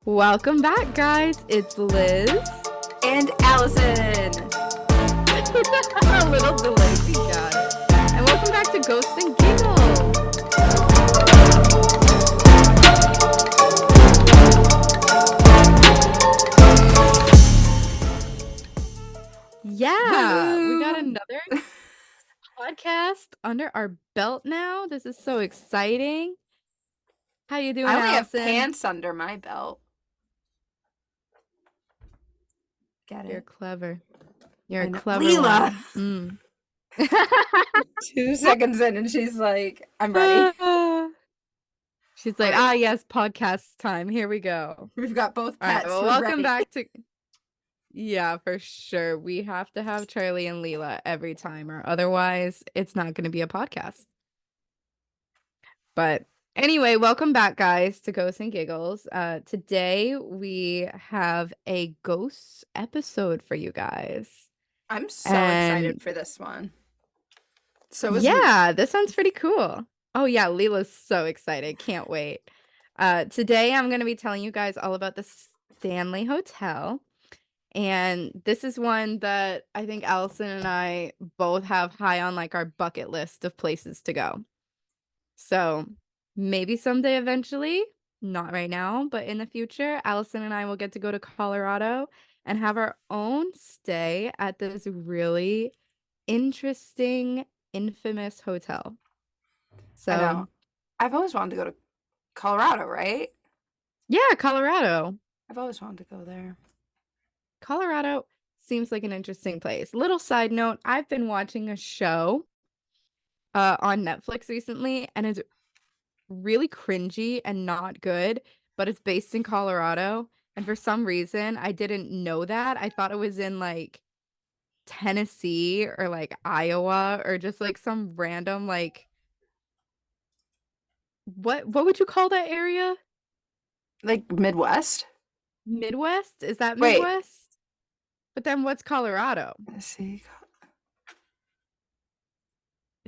Welcome back, guys. It's Liz. And Allison. A little delay, we got it. And welcome back to Ghosts and Giggles. Yeah, we got another podcast under our belt now. This is so exciting. How you doing, I only Allison? have pants under my belt. Get it? You're clever. You're a know. clever Leela. one. 2 seconds in and she's like, I'm ready. She's like, right. yes, podcast time. Here we go. We've got both All right, pets. well, We're welcome ready. back to... Yeah, for sure. We have to have Charlie and Leela every time, or otherwise it's not going to be a podcast. But anyway, welcome back, guys, to Ghosts and Giggles. Today we have a ghosts episode for you guys. I'm so excited for this one. So is yeah, this sounds pretty cool. Oh yeah, Leela's so excited. Can't wait. Today I'm going to be telling you guys all about the Stanley Hotel. And this is one that I think Allison and I both have high on like our bucket list of places to go. So maybe someday eventually, not right now, but in the future, Allison and I will get to go to Colorado and have our own stay at this really interesting, infamous hotel. So I know. I've always wanted to go to Colorado, right? Yeah, Colorado. I've always wanted to go there. Colorado seems like an interesting place. Little side note, I've been watching a show on Netflix recently, and it's really cringy and not good, but it's based in Colorado. And for some reason, I didn't know that. I thought it was in like Tennessee or like Iowa or just like some random like what would you call that area? Like Midwest? Midwest? Is that Wait. Midwest? But then what's Colorado? Let's see.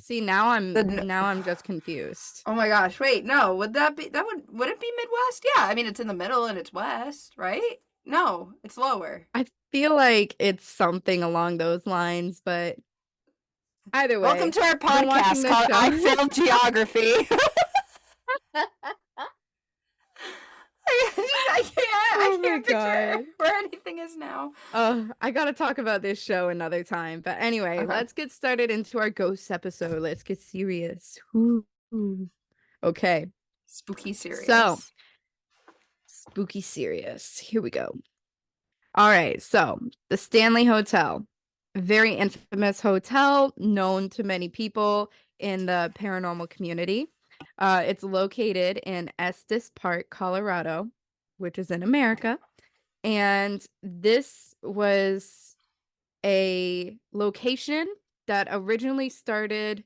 See, now I'm just confused. Oh my gosh, wait, no, would it be Midwest? Yeah, I mean, it's in the middle and it's west, right? No, it's lower. I feel like it's something along those lines, but either way. Welcome to our podcast called I Failed Geography. I can't picture where anything is now. I gotta talk about this show another time. But anyway, let's get started into our ghost episode. Let's get serious. Okay. Spooky serious. So, spooky serious. Here we go. All right. So, the Stanley Hotel. Very infamous hotel, known to many people in the paranormal community. It's located in Estes Park, Colorado, which is in America. And this was a location that originally started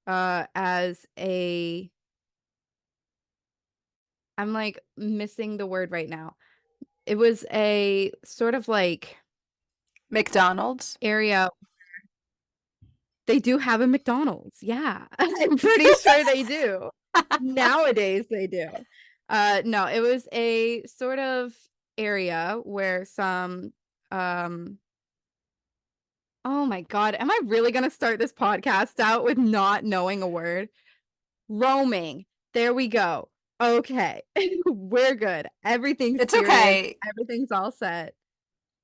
as a... I'm like missing the word right now. It was a sort of like... McDonald's? Area. They do have a McDonald's. Yeah. I'm pretty sure they do. Nowadays they do. No, it was a sort of area where some oh my God, am I really gonna start this podcast out with not knowing a word? Roaming. There we go. Okay. We're good. Everything's It's serious. okay. Everything's all set.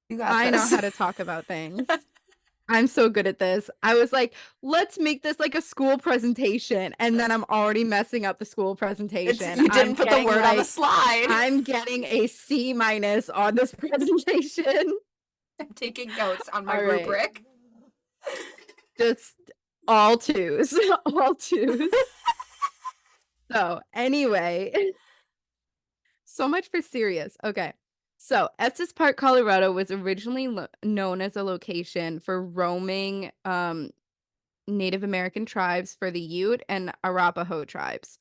You got I this. know how to talk about things. I'm so good at this. I was like, let's make this like a school presentation. And then I'm already messing up the school presentation. You didn't put the word on the slide. I'm getting a C- on this presentation. I'm taking notes on my rubric. Just all twos. All twos. So anyway, so much for serious. Okay. So, Estes Park, Colorado was originally known as a location for roaming Native American tribes for the Ute and Arapaho tribes.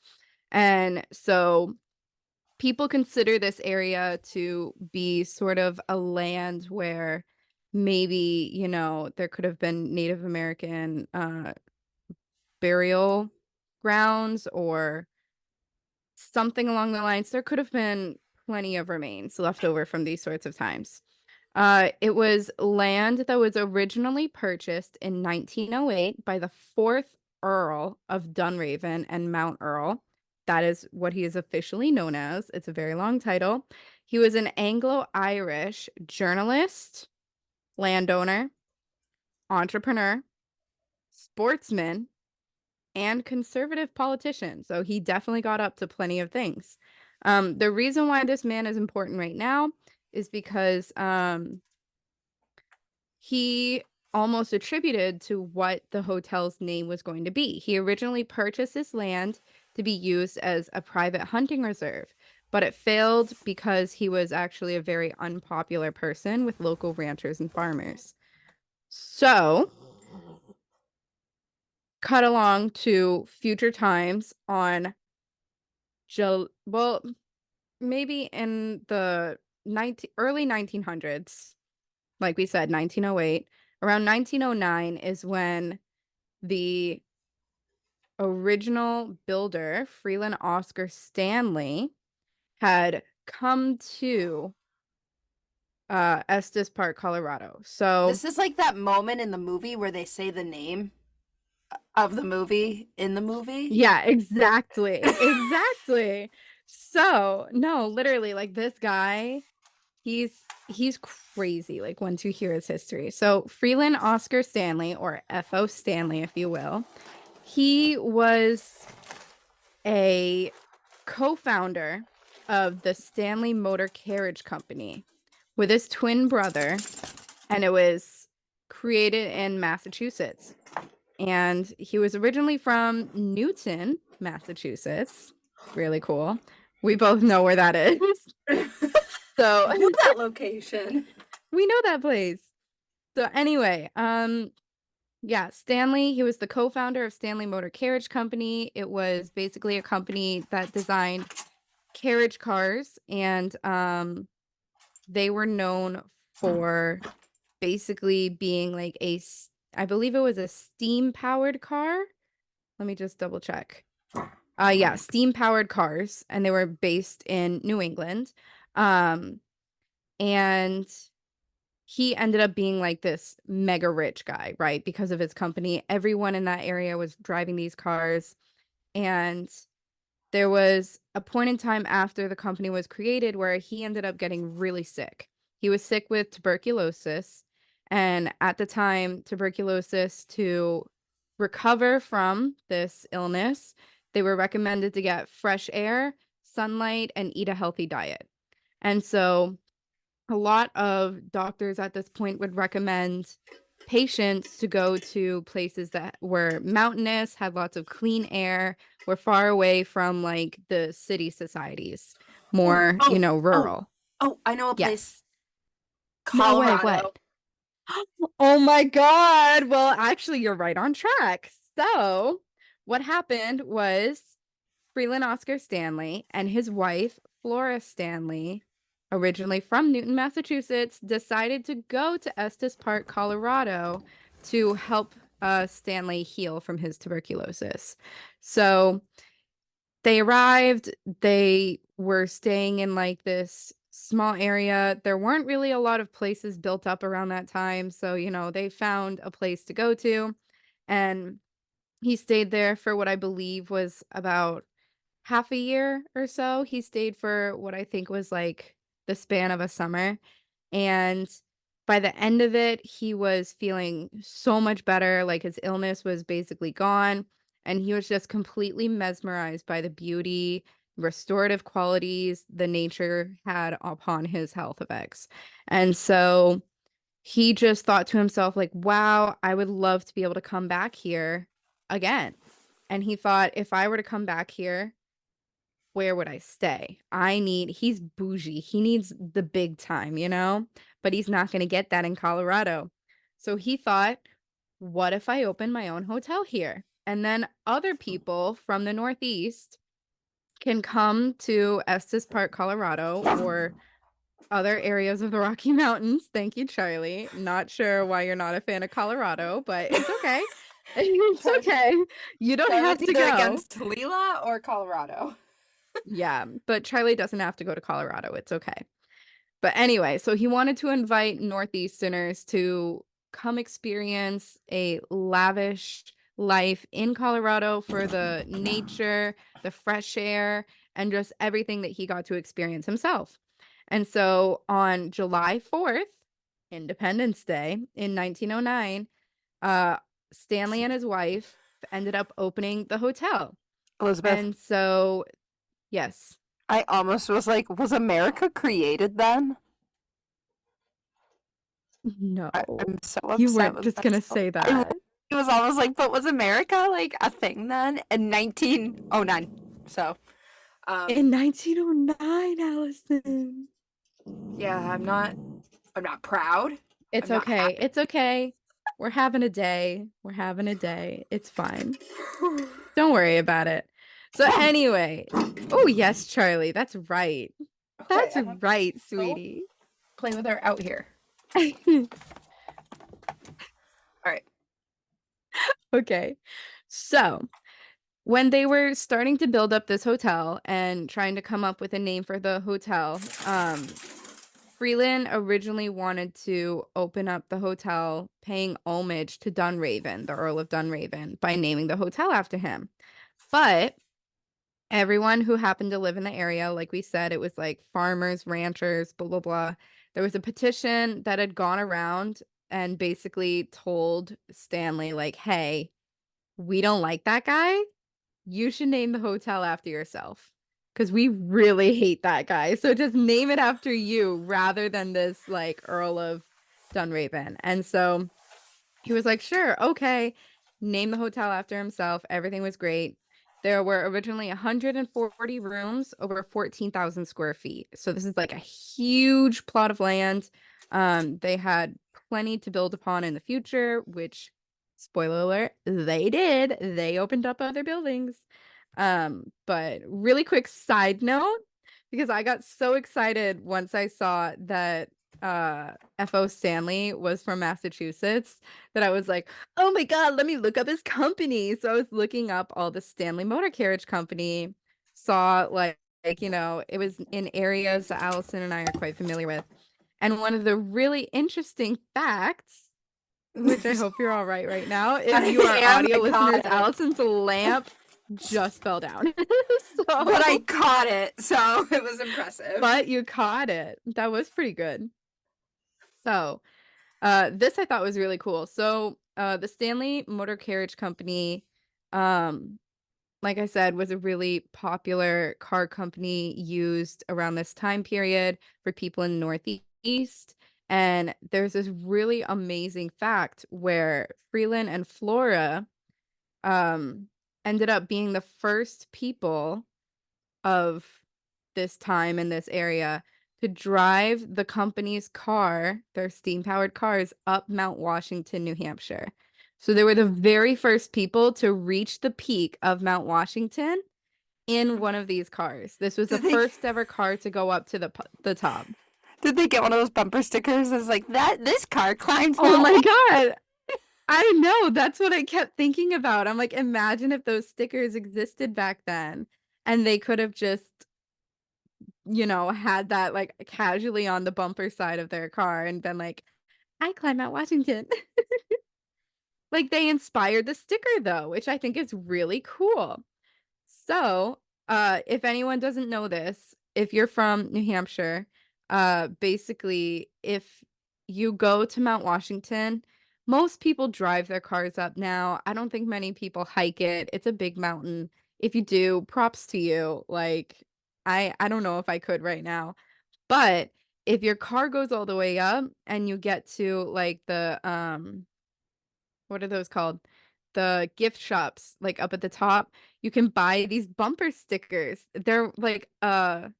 And so people consider this area to be sort of a land where maybe, you know, there could have been Native American burial grounds or something along the lines. There could have been plenty of remains left over from these sorts of times. It was land that was originally purchased in 1908 by the fourth Earl of Dunraven and Mount Earl. That is what he is officially known as. It's a very long title. He was an Anglo-Irish journalist, landowner, entrepreneur, sportsman, and conservative politician. So he definitely got up to plenty of things. The reason why this man is important right now is because he almost attributed to what the hotel's name was going to be. He originally purchased this land to be used as a private hunting reserve, but it failed because he was actually a very unpopular person with local ranchers and farmers. So, cut along to future times on well, maybe in the early 1900s, like we said, 1908. Around 1909 is when the original builder, Freeland Oscar Stanley, had come to Estes Park, Colorado. So, This is like that moment in the movie where they say the name of the movie in the movie. yeah, exactly. Exactly. So, no, literally, like this guy, he's crazy, like once you hear his history. So, Freeland Oscar Stanley, or F.O. Stanley, if you will, he was a co-founder of the Stanley Motor Carriage Company with his twin brother, and it was created in Massachusetts. And he was originally from Newton, Massachusetts. Really cool. We both know where that is. So I know that location. we know that place. So anyway, yeah, Stanley, he was the co-founder of Stanley Motor Carriage Company. It was basically a company that designed carriage cars, and they were known for basically being like I believe it was a steam-powered car. Let me just double check. Yeah, steam-powered cars, and they were based in New England. And he ended up being like this mega rich guy, right? Because of his company. Everyone in that area was driving these cars. And there was a point in time after the company was created where he ended up getting really sick. He was sick with tuberculosis. And at the time, tuberculosis, to recover from this illness, they were recommended to get fresh air, sunlight, and eat a healthy diet. And so a lot of doctors at this point would recommend patients to go to places that were mountainous, had lots of clean air, were far away from like the city societies, Oh, more, oh, oh, rural. oh, I know a place. Yes. No way, Colorado. what? Oh my God. Well, actually, you're right on track. So, what happened was Freeland Oscar Stanley and his wife, Flora Stanley, originally from Newton, Massachusetts, decided to go to Estes Park, Colorado to help Stanley heal from his tuberculosis. So they arrived, they were staying in like this small area. There weren't really a lot of places built up around that time. So, they found a place to go to. And he stayed there for what I believe was about half a year or so. He stayed for what I think was like the span of a summer. And by the end of it, he was feeling so much better. Like his illness was basically gone. And he was just completely mesmerized by the beauty, restorative qualities the nature had upon his health effects. And so he just thought to himself, like, wow, I would love to be able to come back here again. And he thought, if I were to come back here, where would I stay? He's bougie. He needs the big time, but he's not going to get that in Colorado. So he thought, what if I open my own hotel here? And then other people from the Northeast can come to Estes Park, Colorado, or other areas of the Rocky Mountains. Thank you, Charlie. Not sure why you're not a fan of Colorado, but it's okay. It's So, okay. You don't so have it's to either go. against Leela or Colorado. Yeah, but Charlie doesn't have to go to Colorado. It's okay. But anyway, so he wanted to invite Northeasterners to come experience a lavish life in Colorado for the nature, the fresh air, and just everything that he got to experience himself. And so on July 4th, Independence Day in 1909, uh, Stanley and his wife ended up opening the hotel. Elizabeth, And so, yes, I almost was like, was America created then? no, I'm so you upset weren't with just gonna myself. say I that. it was almost like, but was America like a thing then in 1909? So, In um, 1909, Allison. yeah, I'm not proud. It's I'm not okay. happy. It's okay. We're having a day. We're having a day. It's fine. Don't worry about it. So anyway, oh yes, Charlie, that's right. Okay, That's I have right, to sweetie. play with her out here. All right. Okay. So, when they were starting to build up this hotel and trying to come up with a name for the hotel, Freeland originally wanted to open up the hotel paying homage to Dunraven, the Earl of Dunraven, by naming the hotel after him. But everyone who happened to live in the area, like we said, it was like farmers, ranchers, blah, blah, blah. There was a petition that had gone around and basically told Stanley, like, hey, we don't like that guy. You should name the hotel after yourself because we really hate that guy. So just name it after you rather than this like Earl of Dunraven. And so he was like, sure, okay. Name the hotel after himself. Everything was great. There were originally 140 rooms over 14,000 square feet. So this is like a huge plot of land. They had plenty to build upon in the future, which, spoiler alert, they did. They opened up other buildings. But really quick side note, because I got so excited once I saw that F.O. Stanley was from Massachusetts that I was like, oh my God, let me look up his company. So I was looking up all the Stanley Motor Carriage Company, saw it was in areas that Allison and I are quite familiar with. And one of the really interesting facts, which I hope you're all right now, if I you are am. audio I caught listeners, it. Allison's lamp just fell down. But I So, caught it, so it was impressive. but you caught it. That was pretty good. So, this I thought was really cool. So, the Stanley Motor Carriage Company, um, like I said, was a really popular car company used around this time period for people in the Northeast. And there's this really amazing fact where Freeland and Flora um, ended up being the first people of this time in this area to drive the company's car, their steam-powered cars, up Mount Washington, New Hampshire. So they were the very first people to reach the peak of Mount Washington in one of these cars. This was the Did they first ever car to go up to the top. did they get one of those bumper stickers that's like that this car climbed Oh Mount my Washington? God. I know. That's what I kept thinking about. I'm like, imagine if those stickers existed back then and they could have just had that like casually on the bumper side of their car and been like, I climb Mount Washington. Like they inspired the sticker though, which I think is really cool. So, if anyone doesn't know this, if you're from New Hampshire, basically if you go to Mount Washington, most people drive their cars up now. I don't think many people hike it. It's a big mountain. If you do, props to you. Like I don't know if I could right now. But if your car goes all the way up and you get to like the what are those called? The gift shops like up at the top, you can buy these bumper stickers. They're like a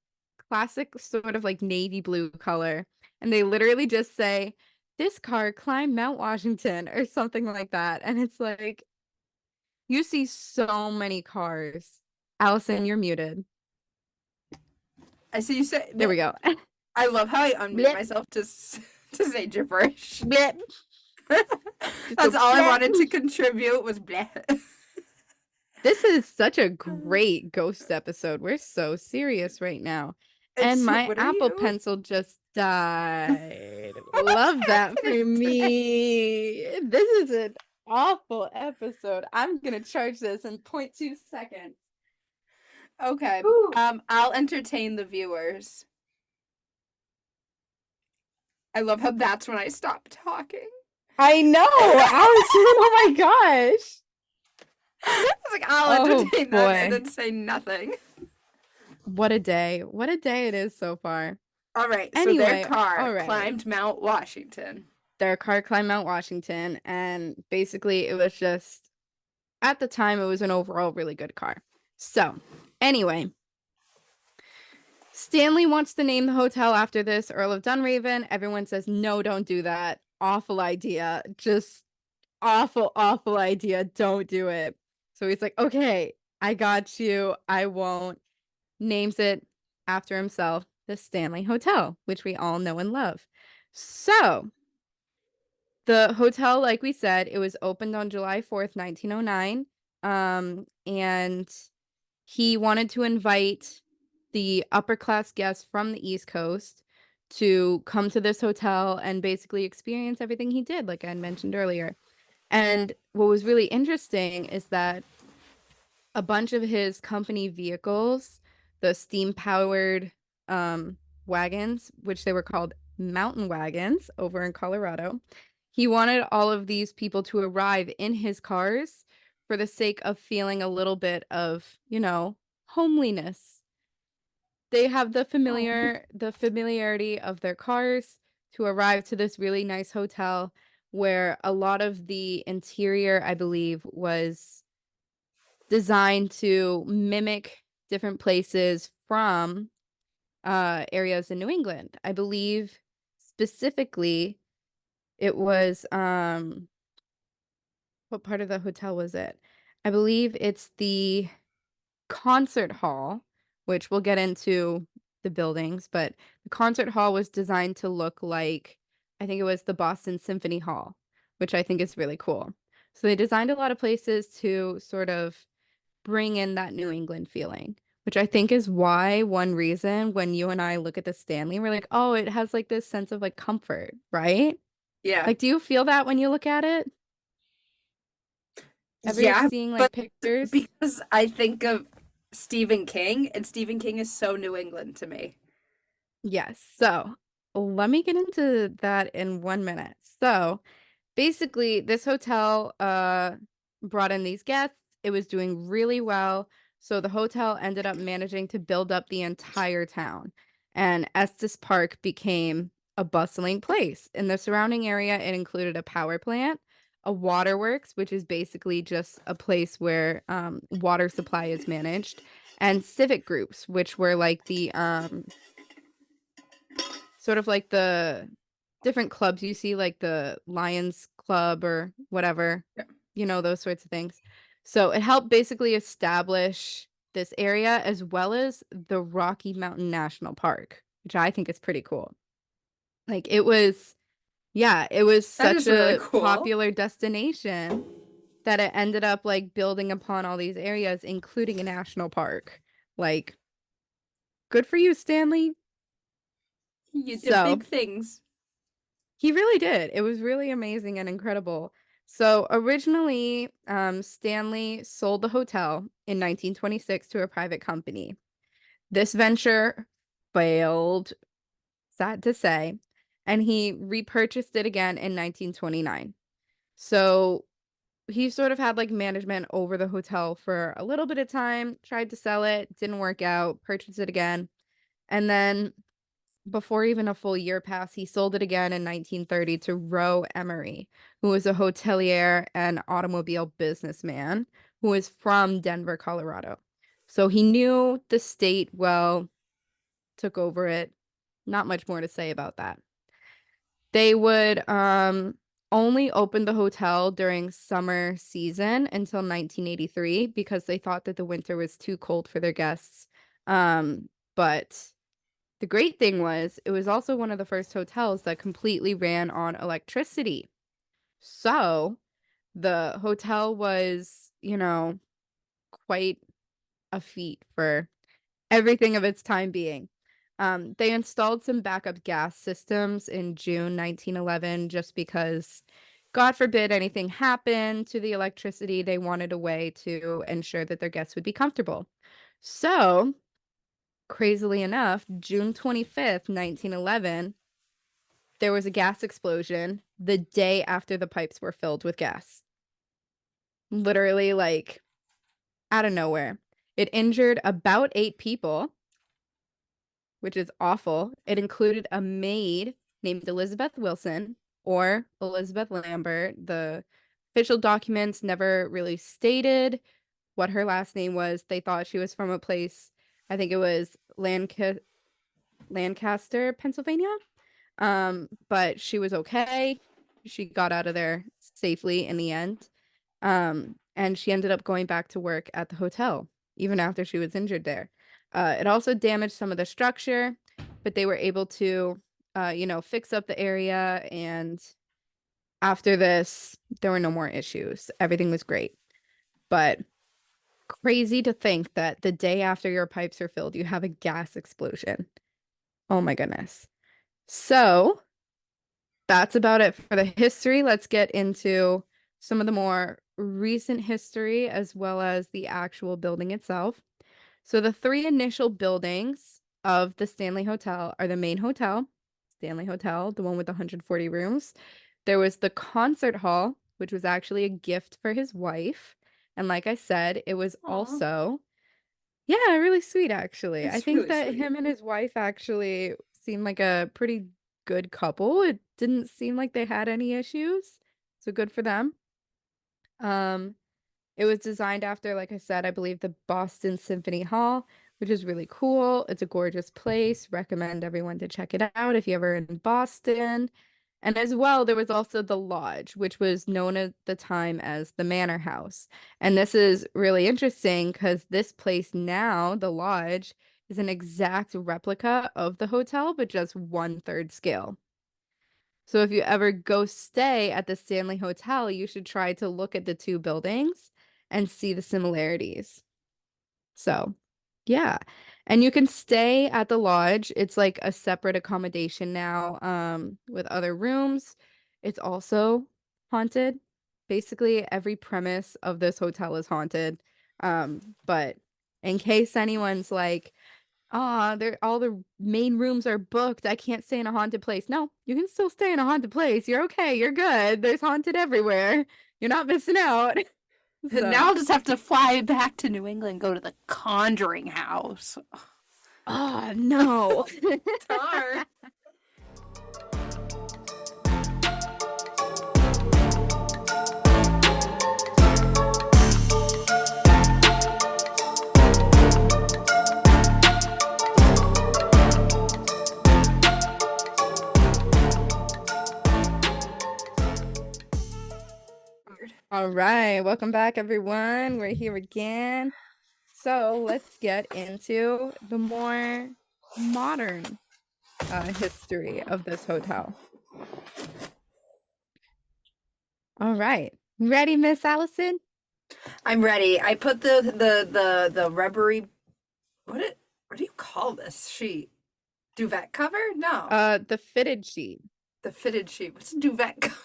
classic sort of like navy blue color and they literally just say this car climbed Mount Washington or something like that. And it's like you see so many cars. Allison, you're muted. I see you say There we go. I love how I unmute Blip, myself to to say gibberish. blip. Just That's go all I blip. wanted to contribute was bleh. This is such a great ghost episode. We're so serious right now. And And so, my what are Apple you? Pencil just died. What's Love that for happening today? me. This is an awful episode. I'm gonna charge this in 0.2 seconds. Okay. Whew. I'll entertain the viewers. I love how that's when I stop talking. I know, Allison. Oh my gosh. I was like, I'll Oh entertain them and boy. then say nothing. What a day. What a day it is so far. All right, so their Anyway, car alrighty. climbed Mount Washington. Their car climbed Mount Washington, and basically it was just, at the time, it was an overall really good car. So, anyway, Stanley wants to name the hotel after this, Earl of Dunraven. Everyone says, no, don't do that. Awful idea. Just awful, awful idea. Don't do it. So he's like, okay, I got you. I won't. Names it after himself, the Stanley Hotel, which we all know and love. So, the hotel, like we said, it was opened on July 4th, 1909. And he wanted to invite the upper class guests from the East Coast to come to this hotel and basically experience everything he did, like I mentioned earlier. And what was really interesting is that a bunch of his company vehicles, the steam-powered um, wagons, which they were called mountain wagons over in Colorado, he wanted all of these people to arrive in his cars for the sake of feeling a little bit of, homeliness. They have Oh. the familiarity of their cars to arrive to this really nice hotel where a lot of the interior, I believe, was designed to mimic different places from areas in New England. I believe specifically it was what part of the hotel was it? I believe it's the concert hall, which we'll get into the buildings, but the concert hall was designed to look like, I think it was the Boston Symphony Hall, which I think is really cool. So they designed a lot of places to sort of bring in that New England feeling, which I think is why one reason when you and I look at the Stanley, we're like, oh, it has like this sense of like comfort, right? Yeah. Like, do you feel that when you look at it? Ever you're Yeah, seeing but like pictures? because I think of Stephen King, and Stephen King is so New England to me. Yes. So let me get into that in 1 minute. So basically, this hotel brought in these guests. It was doing really well. So the hotel ended up managing to build up the entire town. And Estes Park became a bustling place. In the surrounding area, it included a power plant, a waterworks, which is basically just a place where water supply is managed, and civic groups, which were like the sort of like the different clubs you see, like the Lions Club or whatever, Yeah. those sorts of things. So it helped basically establish this area as well as the Rocky Mountain National Park, which I think is pretty cool. Like it was That such is really a cool. popular destination that it ended up like building upon all these areas, including a national park. Like, good for you, Stanley. You did So big things. he really did. It was really amazing and incredible. So originally, Stanley sold the hotel in 1926 to a private company. This venture failed, sad to say, and he repurchased it again in 1929. So he sort of had like management over the hotel for a little bit of time, tried to sell it, didn't work out, purchased it again. And then before even a full year passed, he sold it again in 1930 to Roe Emery, who was a hotelier and automobile businessman who was from Denver, Colorado. So he knew the state well, took over it. Not much more to say about that. They would only open the hotel during summer season until 1983 because they thought that the winter was too cold for their guests. But the great thing was, it was also one of the first hotels that completely ran on electricity. So the hotel was, quite a feat for everything of its time being. They installed some backup gas systems in June 1911 just because, God forbid, anything happened to the electricity. They wanted a way to ensure that their guests would be comfortable. So, crazily enough, June 25th, 1911, there was a gas explosion the day after the pipes were filled with gas. Literally, like, out of nowhere. It injured about 8 people, which is awful. It included a maid named Elizabeth Wilson or Elizabeth Lambert. The official documents never really stated what her last name was. They thought she was from a place, I think it was Lancaster, Pennsylvania. But she was okay. She got out of there safely in the end. And she ended up going back to work at the hotel, even after she was injured there. It also damaged some of the structure, but they were able to, fix up the area. And after this, there were no more issues. Everything was great. But crazy to think that the day after your pipes are filled, you have a gas explosion. Oh my goodness. So that's about it for the history. Let's get into some of the more recent history as well as the actual building itself. So the three initial buildings of the Stanley Hotel are the main hotel, Stanley Hotel, the one with 140 rooms. There was the concert hall, which was actually a gift for his wife. And like I said, it was Aw, also, yeah, really sweet, actually. I it's think really that sweet. him and his wife actually seemed like a pretty good couple. It didn't seem like they had any issues. So good for them. Um, it was designed after, like I said, I believe the Boston Symphony Hall, which is really cool. It's a gorgeous place. Recommend everyone to check it out if you're ever in Boston. And as well, there was also the lodge, which was known at the time as the Manor House. And this is really interesting because this place now, the lodge, is an exact replica of the hotel, but just 1/3 scale. So if you ever go stay at the Stanley Hotel, you should try to look at the two buildings and see the similarities. So, yeah. And you can stay at the lodge. It's like a separate accommodation now, with other rooms. It's also haunted. Basically, every premise of this hotel is haunted. But in case anyone's like, they're all the main rooms are booked. I can't stay in a haunted place. No, you can still stay in a haunted place. You're okay. You're good. There's haunted everywhere. You're not missing out. Now So, I'll just have to fly back to New England, go to the Conjuring house. oh no. Darn. Weird. All right, welcome back, everyone. We're here again. So let's get into the more modern history of this hotel. All right, ready, Miss Allison? I'm ready. I put the rubbery what do you call this sheet? Duvet cover? No. The fitted sheet. The fitted sheet. What's a duvet cover?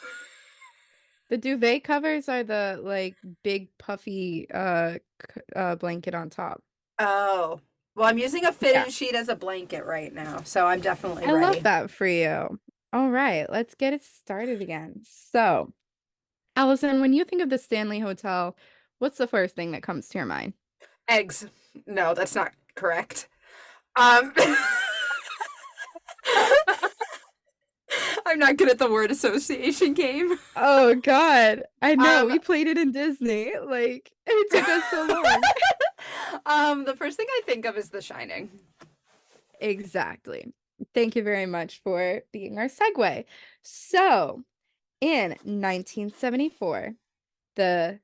The duvet covers are the like big puffy blanket on top. Oh. Well, I'm using a Yeah, fitted sheet as a blanket right now, so I'm definitely I love ready. that for you. All right, let's get it started again. So, Allison, when you think of the Stanley Hotel, what's the first thing that comes to your mind? Eggs. No, that's not correct. Um I'm not good at the word association game. Oh God, I know. Um We played it in Disney. Like, it took us so long. the first thing I think of is The Shining. Exactly. Thank you very much for being our segue. So, in 1974, the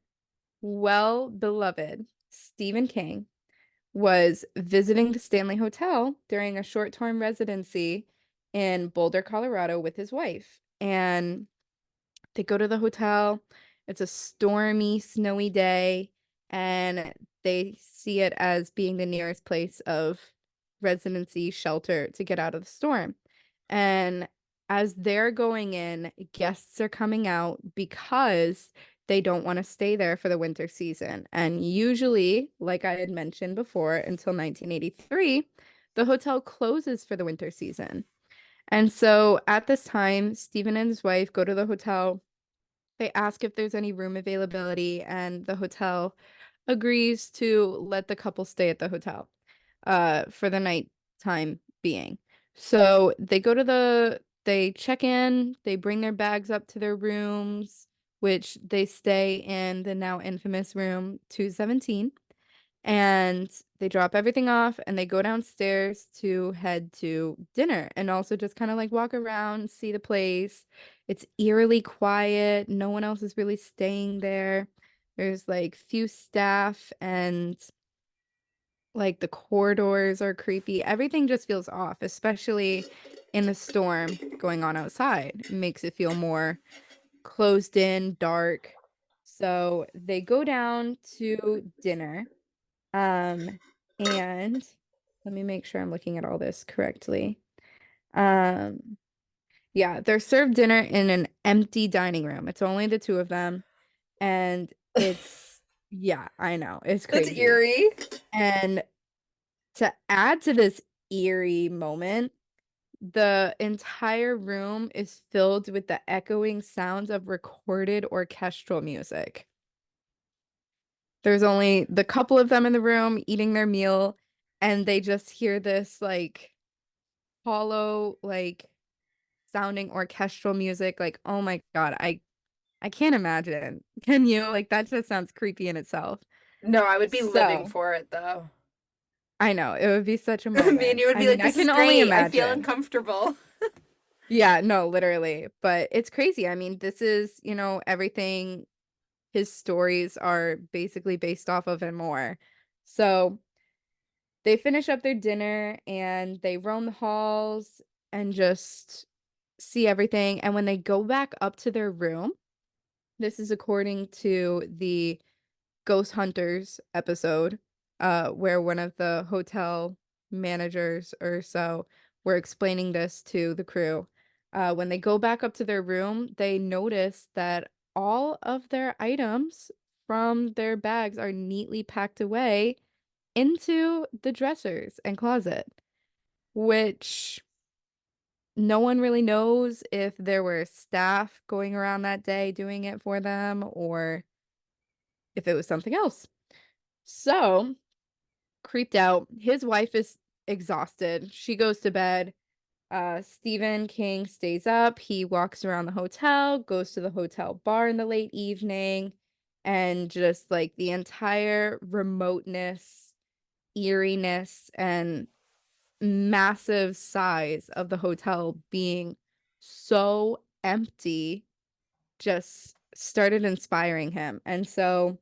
well-beloved Stephen King was visiting the Stanley Hotel during a short-term residency in Boulder, Colorado with his wife. And they go to the hotel. It's a stormy, snowy day, and they see it as being the nearest place of residency shelter to get out of the storm. And as they're going in, guests are coming out because they don't want to stay there for the winter season. And usually, like I had mentioned before, until 1983, the hotel closes for the winter season. And so at this time, Stephen and his wife go to the hotel. They ask if there's any room availability, and the hotel agrees to let the couple stay at the hotel for the night time being. So they check in, they bring their bags up to their rooms, which they stay in the now infamous room 217. And they drop everything off and they go downstairs to head to dinner and also just kind of like walk around, see the place. It's eerily quiet. No one else is really staying there. There's like few staff and like the corridors are creepy. Everything just feels off, especially in the storm going on outside. It makes it feel more closed in, dark. So they go down to dinner. Um, and let me make sure I'm looking at all this correctly. Um, yeah, they're served dinner in an empty dining room. It's only the two of them, and yeah, I know, it's That's crazy. eerie. And to add to this eerie moment, the entire room is filled with the echoing sounds of recorded orchestral music. There's only the couple of them in the room eating their meal, and they just hear this like hollow, like sounding orchestral music. Like, oh my God, I can't imagine. Can you? Like that just sounds creepy in itself. No, I would be living So for it though. I know it would be such a Me and moment. you would I be mean, like, I this is can only great. I feel imagine. uncomfortable. Yeah, no, literally. But it's crazy. I mean, this is, everything his stories are basically based off of and more. So they finish up their dinner and they roam the halls and just see everything. And when they go back up to their room, this is according to the Ghost Hunters episode, where one of the hotel managers or so were explaining this to the crew. When they go back up to their room, they notice that all of their items from their bags are neatly packed away into the dressers and closet, which no one really knows if there were staff going around that day doing it for them or if it was something else. So, creeped out, his wife is exhausted. She goes to bed. Stephen King stays up. He walks around the hotel, goes to the hotel bar in the late evening, and just like the entire remoteness, eeriness, and massive size of the hotel being so empty just started inspiring him. And so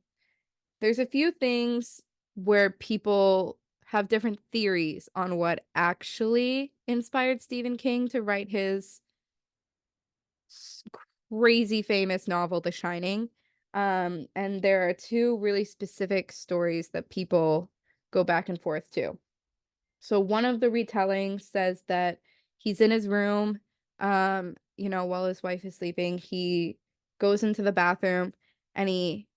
there's a few things where people have different theories on what actually inspired Stephen King to write his s- crazy famous novel, The Shining. And there are two really specific stories that people go back and forth to. So one of the retellings says that he's in his room, while his wife is sleeping. He goes into the bathroom and he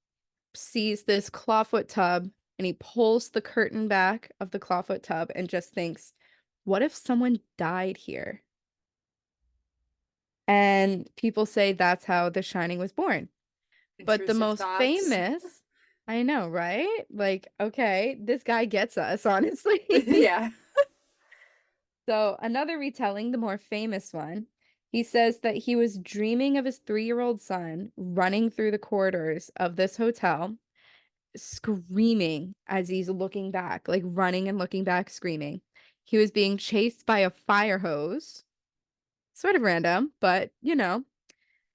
sees this clawfoot tub and he pulls the curtain back of the clawfoot tub and just thinks, what if someone died here? And people say that's how The Shining was born. But the Intrusive most thoughts. famous, I know, right? Like, okay, this guy gets us, honestly. Yeah. So, another retelling, the more famous one, he says that he was dreaming of his 3-year-old son running through the corridors of this hotel, screaming as he's looking back, like running and looking back, screaming. He was being chased by a fire hose. Sort of random, but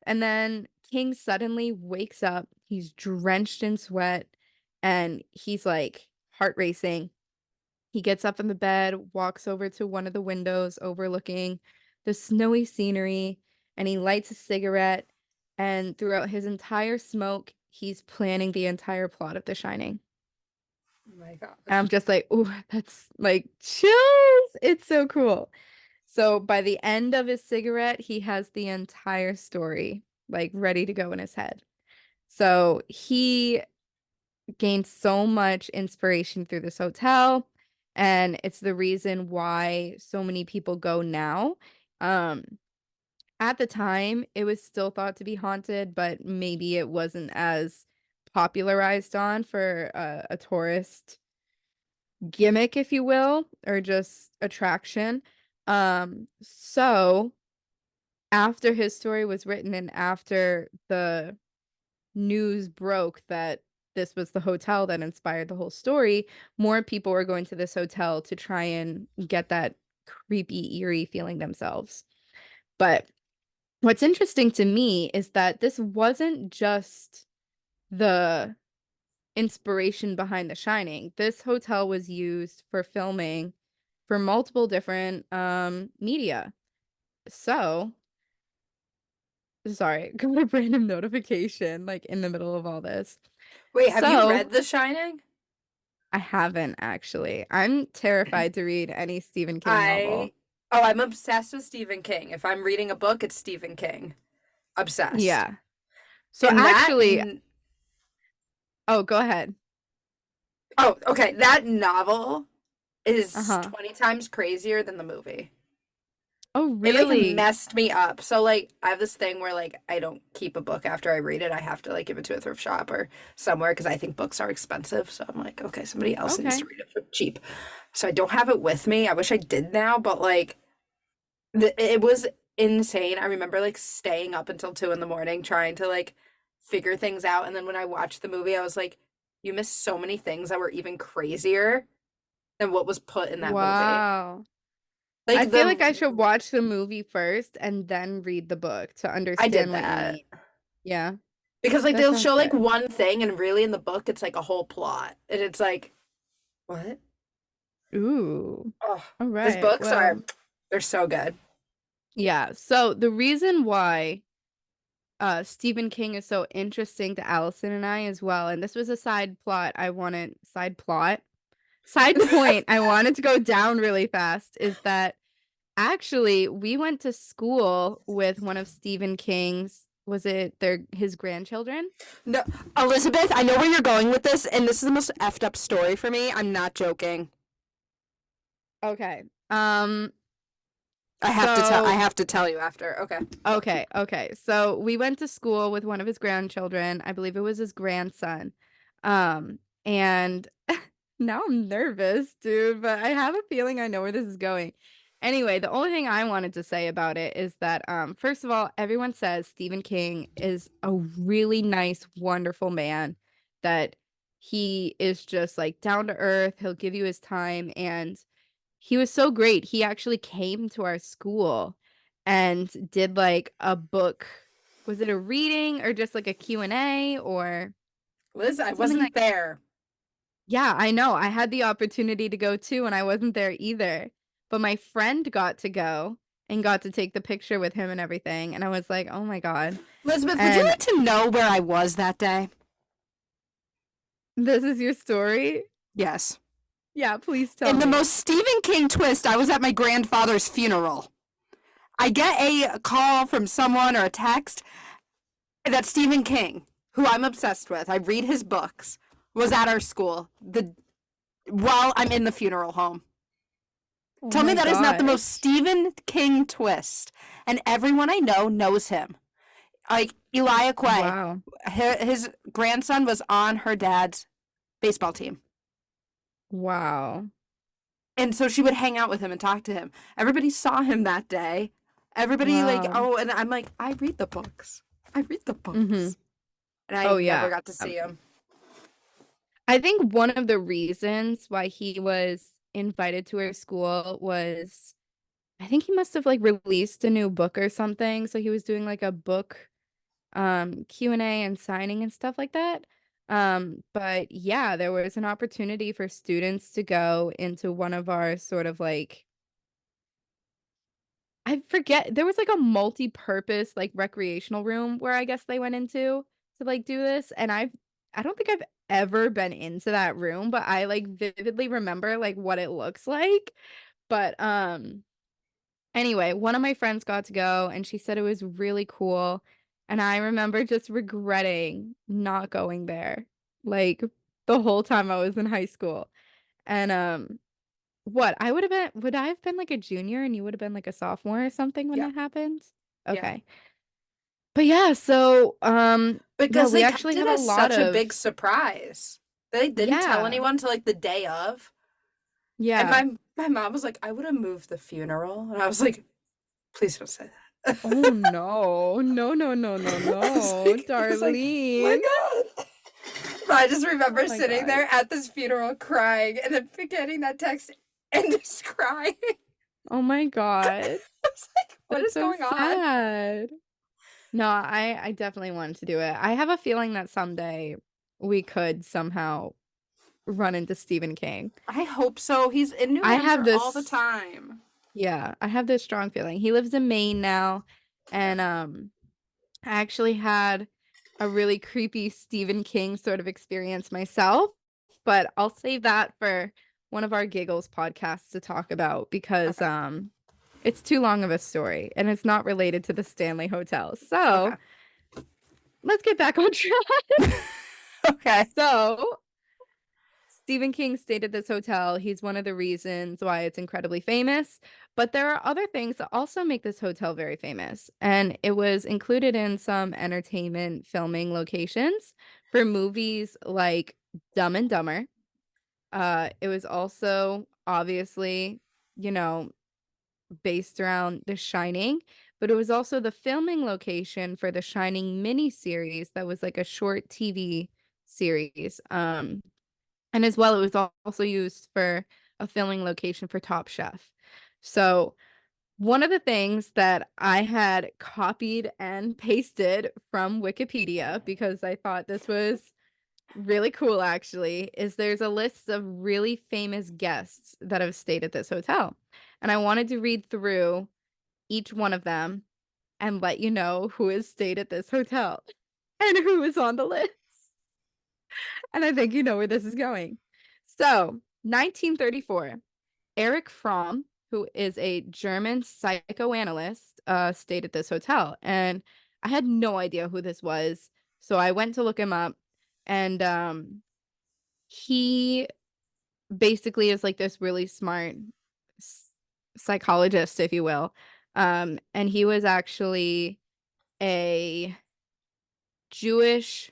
And then King suddenly wakes up. He's drenched in sweat and he's like heart racing. He gets up in the bed, walks over to one of the windows overlooking the snowy scenery, and he lights a cigarette. And throughout his entire smoke, he's planning the entire plot of The Shining. Oh my gosh. I'm just like, oh, that's like chills. It's so cool. So by the end of his cigarette, he has the entire story like ready to go in his head. So he gained so much inspiration through this hotel, and it's the reason why so many people go now. Um, at the time, it was still thought to be haunted, but maybe it wasn't as popularized on for a tourist gimmick, if you will, or just attraction. So after his story was written and after the news broke that this was the hotel that inspired the whole story, more people were going to this hotel to try and get that creepy, eerie feeling themselves. But what's interesting to me is that this wasn't just the inspiration behind The Shining. This hotel was used for filming for multiple different media. So, sorry, got a random notification like in the middle of all this. Wait, have you So, read The Shining? I haven't actually. I'm terrified to read any Stephen King I novel. oh, I'm obsessed with Stephen King. If I'm reading a book, it's Stephen King. Obsessed. Yeah. So And actually, oh, go ahead. oh, okay, that novel is Uh-huh. 20 times crazier than the movie. Oh, It like really? messed me up. So like I have this thing where like I don't keep a book after I read it. I have to like give it to a thrift shop or somewhere because I think books are expensive. So I'm like, okay, somebody else needs Okay. to read it for cheap. So I don't have it with me. I wish I did now, but like it was insane. I remember like staying up until 2 in the morning trying to like figure things out. And then when I watched the movie, I was like, you missed so many things that were even crazier than what was put in that movie. Wow. I Like feel like I the should watch the movie first and then read the book to I did understand what you that mean. Yeah, because like that they'll sounds show like good. one thing and really in the book it's like a whole plot. And it's like, what? Ooh. Oh, All his right. books are Well, they're so good. yeah. So the reason why Stephen King is so interesting to Allison and I as well, and this was a side point I wanted to go down really fast, is that actually we went to school with one of Stephen King's, was it his grandchildren? No, Elizabeth, I know where you're going with this, and this is the most effed up story for me. I'm not joking. Okay. I So have to tell you after. Okay. okay. So we went to school with one of his grandchildren. I believe it was his grandson. And now I'm nervous, dude, but I have a feeling I know where this is going. Anyway, the only thing I wanted to say about it is that first of all, everyone says Stephen King is a really nice, wonderful man, that he is just like down to earth. He'll give you his time, and he was so great. He actually came to our school and did like a book. Was it a reading or just like a Q&A or Liz, I something wasn't like. there. Yeah, I know. I had the opportunity to go too, and I wasn't there either. But my friend got to go and got to take the picture with him and everything. And I was like, oh my God. Elizabeth, would you And like to know where I was that day? this is your story? Yes. Yeah, please tell In the me. most Stephen King twist, I was at my grandfather's funeral. I get a call from someone or a text that Stephen King, who I'm obsessed with, I read his books, was at our school while I'm in the funeral home. Oh Tell me my that is not the most gosh. Stephen King twist. And everyone I know knows him. Like Elijah Quay, Wow. his grandson was on her dad's baseball team. Wow. And so she would hang out with him and talk to him. Everybody saw him that day. Everybody like, Wow. oh, and I'm like, I read the books. I read the Mm-hmm. books. And I Oh never yeah. got to see him. I think one of the reasons why he was invited to our school was, I think he must have like released a new book or something. So he was doing like a book Q&A and signing and stuff like that. But yeah, there was an opportunity for students to go into one of our sort of like, I forget, there was like a multi-purpose like recreational room where I guess they went into to like do this, and I don't think I've ever been into that room, but I like vividly remember like what it looks like. But anyway, one of my friends got to go and she said it was really cool. And I remember just regretting not going there like the whole time I was in high school. And what? Would I have been like a junior and you would have been like a sophomore or something when Yeah. that happened? Yeah. Okay. But yeah, so yeah, Because we they actually kept it have a as lot such a big of surprise. They didn't tell yeah. anyone till like the day of. And Yeah. my mom was like, I would have moved the funeral. And I was like, please don't say that. Oh no. No, no, no, no, no, I was like, oh my Darlene. God. But I just Oh remember my sitting God. there at this funeral crying and then getting that text and just crying. Oh my I God. was like, what That's is so going on? sad. No, I definitely wanted to do it. I have a feeling that someday we could somehow run into Stephen King. I hope so. He's in New I have Hampshire all the this, time. yeah, I have this strong feeling. He lives in Maine now, and I actually had a really creepy Stephen King sort of experience myself, but I'll save that for one of our Giggles podcasts to talk about because Okay. it's too long of a story and it's not related to the Stanley Hotel. So, Okay. let's get back on track. Okay. So, Stephen King stayed at this hotel. He's one of the reasons why it's incredibly famous. But there are other things that also make this hotel very famous. And it was included in some entertainment filming locations for movies like Dumb and Dumber. It was also obviously, you know, based around The Shining, but it was also the filming location for the Shining miniseries that was like a short TV series. And as well, it was also used for a filming location for Top Chef. So, one of the things that I had copied and pasted from Wikipedia because I thought this was really cool actually is there's a list of really famous guests that have stayed at this hotel. And I wanted to read through each one of them and let you know who has stayed at this hotel and who is on the list. And I think you know where this is going. So, 1934, Eric Fromm, who is a German psychoanalyst, stayed at this hotel. And I had no idea who this was. So I went to look him up. And he basically is like this really smart psychologist, if you will. And he was actually a Jewish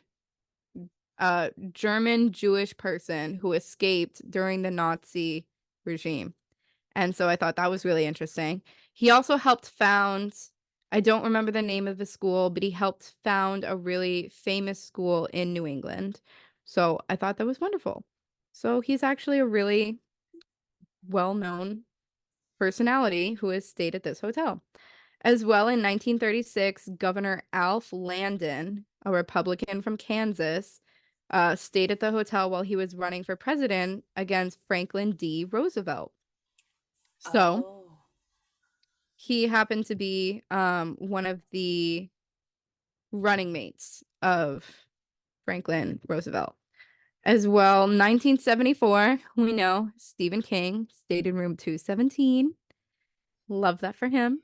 German Jewish person who escaped during the Nazi regime. And so I thought that was really interesting. He also helped found, I don't remember the name of the school, but he helped found a really famous school in New England. So I thought that was wonderful. So he's actually a really well-known personality who has stayed at this hotel. As well, in 1936, Governor Alf Landon, a Republican from Kansas, stayed at the hotel while he was running for president against Franklin D. Roosevelt. So Oh. he happened to be one of the running mates of Franklin Roosevelt. As well, 1974, we know Stephen King stayed in room 217. Love that for him.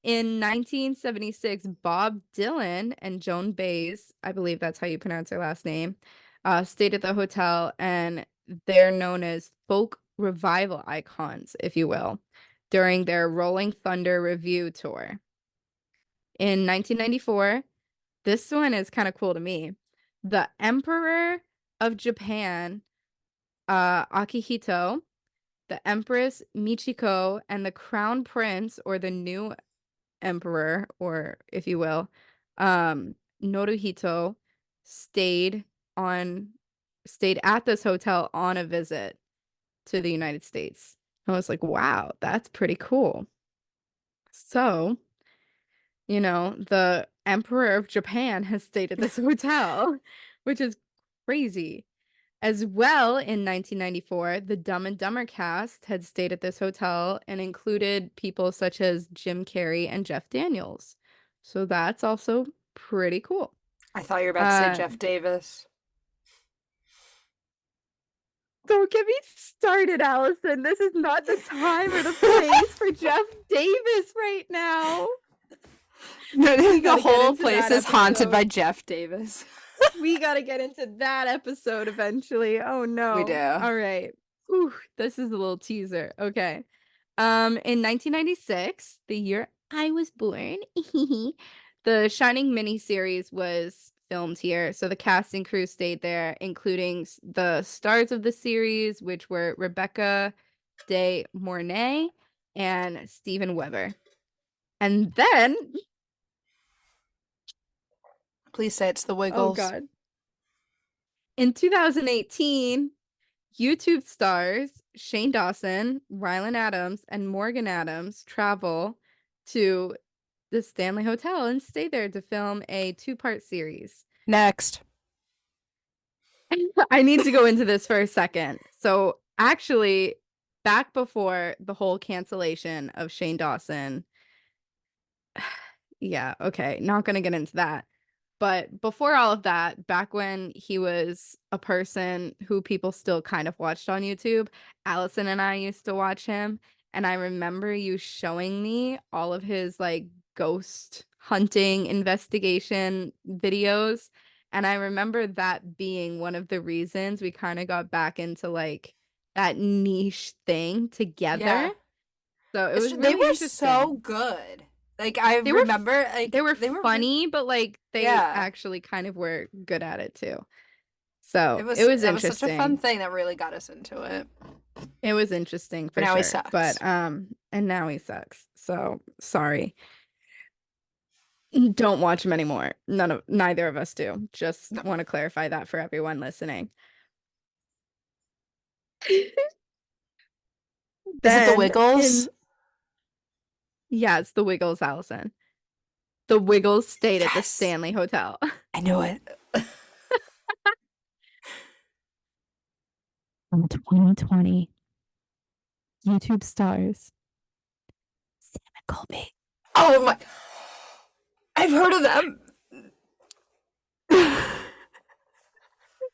In 1976, Bob Dylan and Joan Baez, I believe that's how you pronounce her last name, stayed at the hotel, and they're known as folk revival icons, if you will, during their Rolling Thunder Review tour. In 1994, this one is kind of cool to me. The Emperor of Japan, Akihito, the Empress Michiko, and the Crown Prince, or the new emperor, or if you will, Noruhito, stayed on stayed at this hotel on a visit to the United States. I was like, wow, that's pretty cool. So, the Emperor of Japan has stayed at this hotel, which is crazy. As well, in 1994, the Dumb and Dumber cast had stayed at this hotel and included people such as Jim Carrey and Jeff Daniels. So that's also pretty cool. I thought you were about to say Uh, Jeff Davis. Don't get me started, Allison. This is not the time or the place for Jeff Davis right now. The whole into place that is haunted by episode. Jeff Davis. We got to get into that episode eventually. Oh no. We do. All right. Ooh, this is a little teaser. Okay. In 1996, the year I was born, the Shining miniseries was filmed here. So the cast and crew stayed there, including the stars of the series, which were Rebecca De Mornay and Steven Weber. And then, Please say it's the oh Wiggles. God. In 2018, YouTube stars Shane Dawson, Rylan Adams, and Morgan Adams travel to the Stanley Hotel and stay there to film a 2-part series. Next. I need to go into this for a second. So actually, back before the whole cancellation of Shane Dawson, yeah, okay, not going to get into that. But before all of that, back when he was a person who people still kind of watched on YouTube, Allison and I used to watch him. And I remember you showing me all of his like ghost hunting investigation videos. And I remember that being one of the reasons we kind of got back into like that niche thing together. Yeah. So it was really they were interesting. so good. Like I They remember, like they were funny, but like they Yeah. actually kind of were good at it too. So it was interesting. such a fun thing that really got us into it. It was interesting for Now sure. he sucks. But and now he sucks. So sorry. Don't watch him anymore. Neither of us do. Just No. want to clarify that for everyone listening. Is it the Wiggles? Yeah, it's the Wiggles, Allison. The Wiggles stayed at the Yes. Stanley Hotel. I knew it. From 2020, YouTube stars Sam and Colby. Oh my! I've heard of them.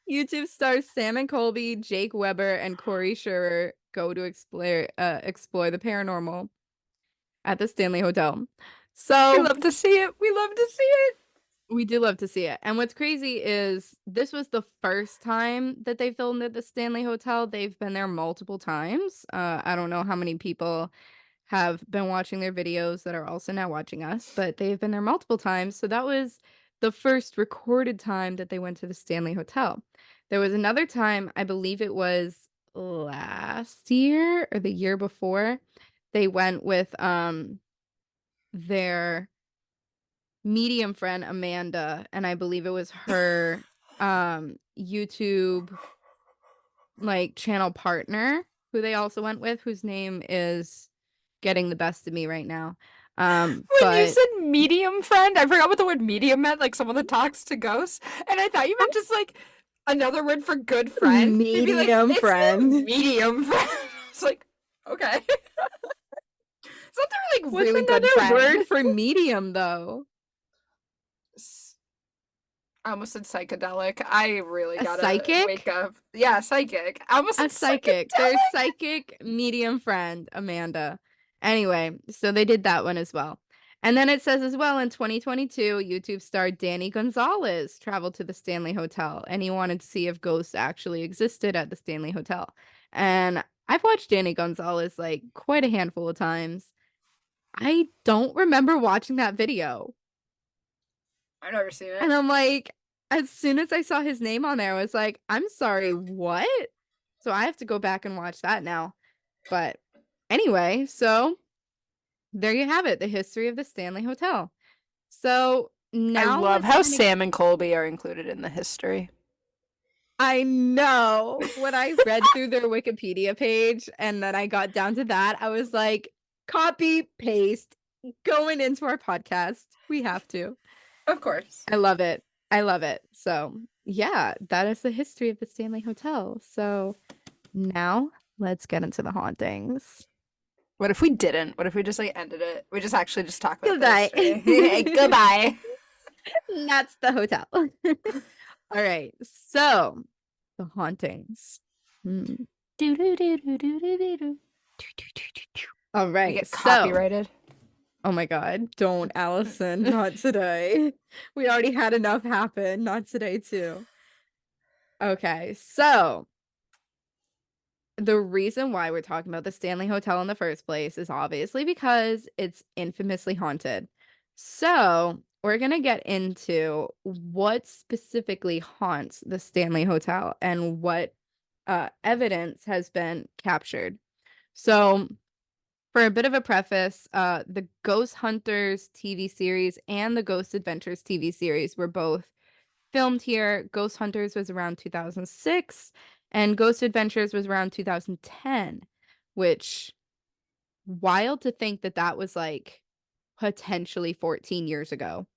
YouTube stars Sam and Colby, Jake Weber, and Corey Scherer go to explore the paranormal at the Stanley Hotel. So We love to see it. We love to see it. We do love to see it. And what's crazy is this was the first time that they filmed at the Stanley Hotel. They've been there multiple times. I don't know how many people have been watching their videos that are also now watching us, but they've been there multiple times. So that was the first recorded time that they went to the Stanley Hotel. There was another time, I believe it was last year or the year before, they went with their medium friend Amanda, and I believe it was her YouTube like channel partner who they also went with, whose name is getting the best of me right now. When But you said medium friend, I forgot what the word medium meant, like someone that talks to ghosts. And I thought you meant just like another word for good friend. You'd be like, medium "It's the friend. medium friend." It's like, okay. It's not their like What's really good another friend. word for medium though? I almost said psychedelic. I really A gotta psychic? wake up. Yeah, psychic. I almost A said psychic. psychedelic. Their psychic medium friend, Amanda. Anyway, so they did that one as well. And then it says as well in 2022, YouTube star Danny Gonzalez traveled to the Stanley Hotel and he wanted to see if ghosts actually existed at the Stanley Hotel. And I've watched Danny Gonzalez like quite a handful of times. I don't remember watching that video. I've never seen it. And I'm like, as soon as I saw his name on there, I was like, I'm sorry, what? So I have to go back and watch that now. But anyway, so there you have it, the history of the Stanley Hotel. So now I love let's how kinda- Sam and Colby are included in the history. I know. When I read through their Wikipedia page and then I got down to that, I was like, copy, paste, going into our podcast. We have to. Of course. I love it. I love it. So, yeah, that is the history of the Stanley Hotel. So, now let's get into the hauntings. What if we didn't? What if we just like ended it? We just actually just talk about Goodbye. the history. Goodbye. That's the hotel. All right. So, the hauntings. Hmm. Do do do do do do do do. All We right. get So, copyrighted. oh my God, don't, Allison, not today. We already had enough happen. Not today, too. Okay. So, the reason why we're talking about the Stanley Hotel in the first place is obviously because it's infamously haunted. So, we're going to get into what specifically haunts the Stanley Hotel and what evidence has been captured. So, for a bit of a preface, the Ghost Hunters TV series and the Ghost Adventures TV series were both filmed here. Ghost Hunters was around 2006 and Ghost Adventures was around 2010, which wild to think that that was like potentially 14 years ago.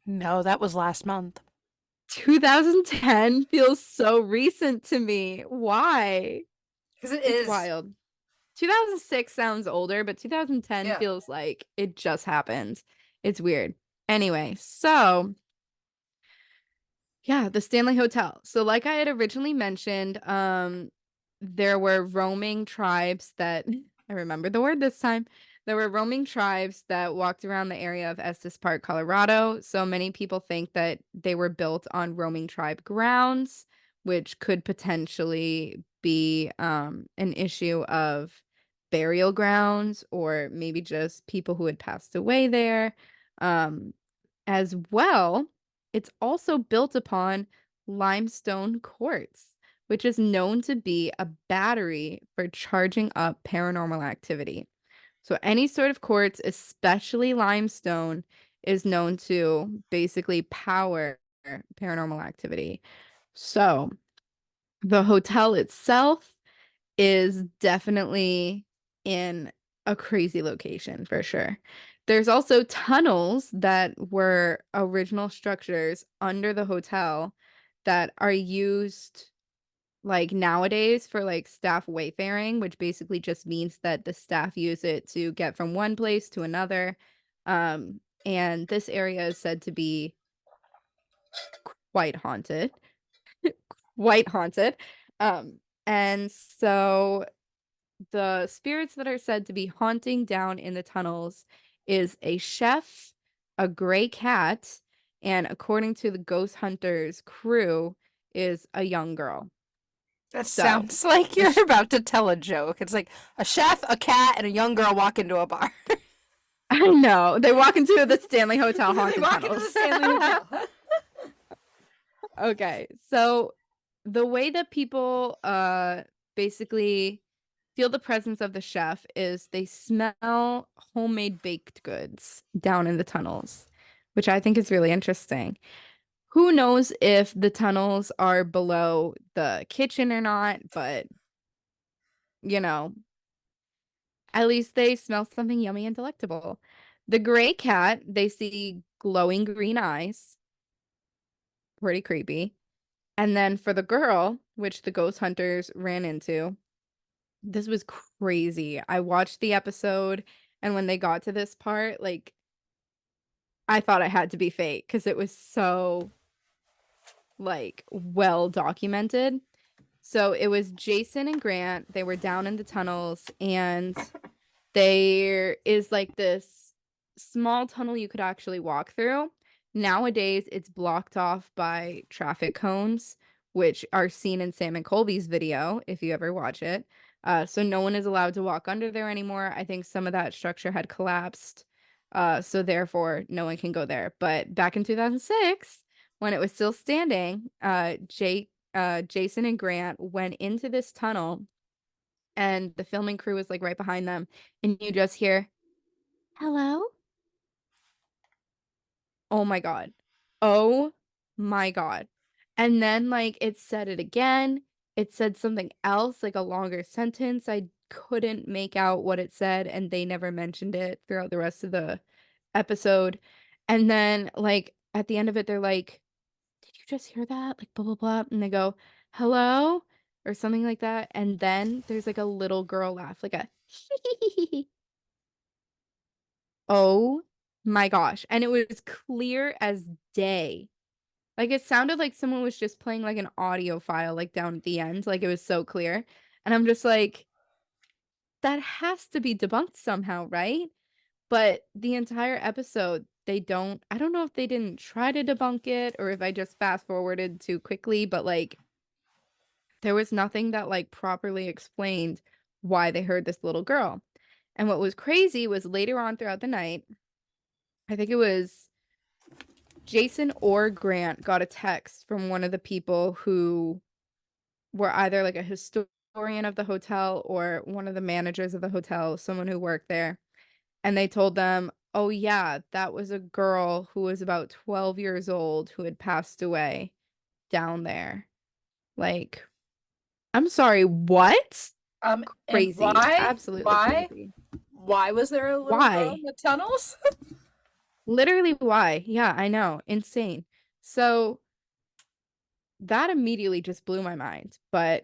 No, that was last month. 2010 feels so recent to me. Why? Because it It's is. wild. 2006 sounds older, but 2010 Yeah. feels like it just happened. It's weird. Anyway, so yeah, the Stanley Hotel. So like I had originally mentioned, there were roaming tribes that I remember the word this time. There were roaming tribes that walked around the area of Estes Park, Colorado. So many people think that they were built on roaming tribe grounds, which could potentially be an issue of burial grounds or maybe just people who had passed away there. Um, as well, it's also built upon limestone quartz, which is known to be a battery for charging up paranormal activity. So any sort of quartz, especially limestone, is known to basically power paranormal activity. So the hotel itself is definitely in a crazy location for sure. There's also tunnels that were original structures under the hotel that are used like nowadays for like staff wayfaring, which basically just means that the staff use it to get from one place to another. And this area is said to be quite haunted, quite haunted. And so the spirits that are said to be haunting down in the tunnels is a chef, a gray cat, and according to the ghost hunters crew, is a young girl. That So sounds like the you're about to tell a joke. It's like a chef, a cat, and a young girl walk into a bar. I know they walk into the Stanley Hotel They haunted walk into the tunnels. Stanley Hotel. Okay, so the way that people basically feel the presence of the chef is they smell homemade baked goods down in the tunnels, which I think is really interesting. Who knows if the tunnels are below the kitchen or not, but you know, at least they smell something yummy and delectable. The gray cat, they see glowing green eyes, pretty creepy. And then for the girl, which the ghost hunters ran into, this was crazy. I watched the episode, and when they got to this part, like, I thought it had to be fake because it was so, like, well documented. So it was Jason and Grant. They were down in the tunnels, and there is like this small tunnel you could actually walk through. Nowadays, it's blocked off by traffic cones, which are seen in Sam and Colby's video, if you ever watch it. So no one is allowed to walk under there anymore. I think some of that structure had collapsed. So therefore, no one can go there. But back in 2006, when it was still standing, Jason and Grant went into this tunnel and the filming crew was like right behind them, and you just hear, "Hello?" Oh my God. Oh my God. And then like it said it again. It said something else, like a longer sentence. I couldn't make out what it said, and they never mentioned it throughout the rest of the episode. And then like at the end of it, they're like, "Did you just hear that?" Like blah blah blah. And they go, "Hello?" Or something like that. And then there's like a little girl laugh, like a oh my gosh. And it was clear as day. Like, it sounded like someone was just playing, like, an audio file, like, down at the end, like, it was so clear, and I'm just like, "That has to be debunked somehow, right?" But the entire episode, they don't I don't know if they didn't try to debunk it or if I just fast forwarded too quickly, but, like, there was nothing that, like, properly explained why they heard this little girl. And what was crazy was later on throughout the night, I think it was Jason or Grant got a text from one of the people who were either, like, a historian of the hotel or one of the managers of the hotel, someone who worked there, and they told them, "Oh, yeah, that was a girl who was about 12 years old who had passed away down there." Like, I'm sorry, what? And Crazy. Absolutely crazy. why was there a little girl in Why? the tunnels? Literally why? Yeah, I know. Insane. So that immediately just blew my mind. But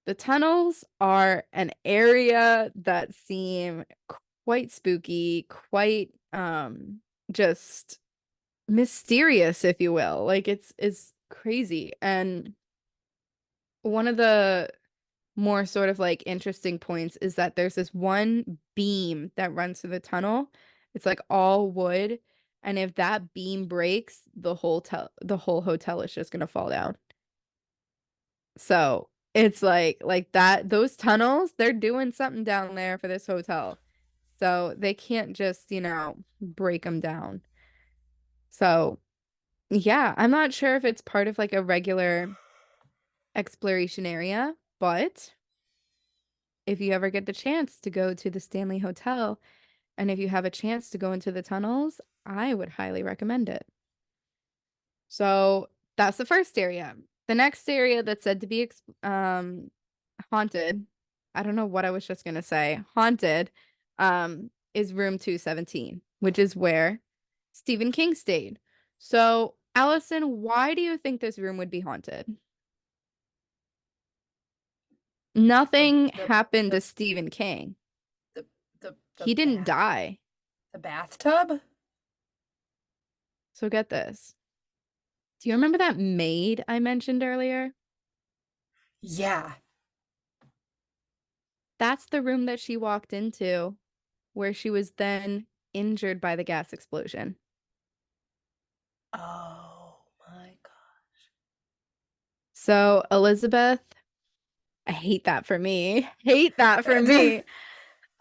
the tunnels are an area that seem quite spooky, quite just mysterious, if you will. Like it's crazy. And one of the more sort of like interesting points is that there's this one beam that runs through the tunnel. It's like all wood, and if that beam breaks, the whole hotel is just gonna fall down. So it's like that those tunnels, they're doing something down there for this hotel. So they can't just, break them down. So yeah, I'm not sure if it's part of like a regular exploration area, but if you ever get the chance to go to the Stanley Hotel, and if you have a chance to go into the tunnels, I would highly recommend it. So that's the first area. The next area that's said to be haunted, I don't know what I was just gonna say, haunted, is room 217, which is where Stephen King stayed. So, Allison, why do you think this room would be haunted? The Nothing the happened to the Stephen King. the the He didn't bath die. the bathtub? So get this. Do you remember that maid I mentioned earlier? Yeah. That's the room that she walked into, where she was then injured by the gas explosion. Oh my god. So, Elizabeth, I hate that for me. Hate that for me.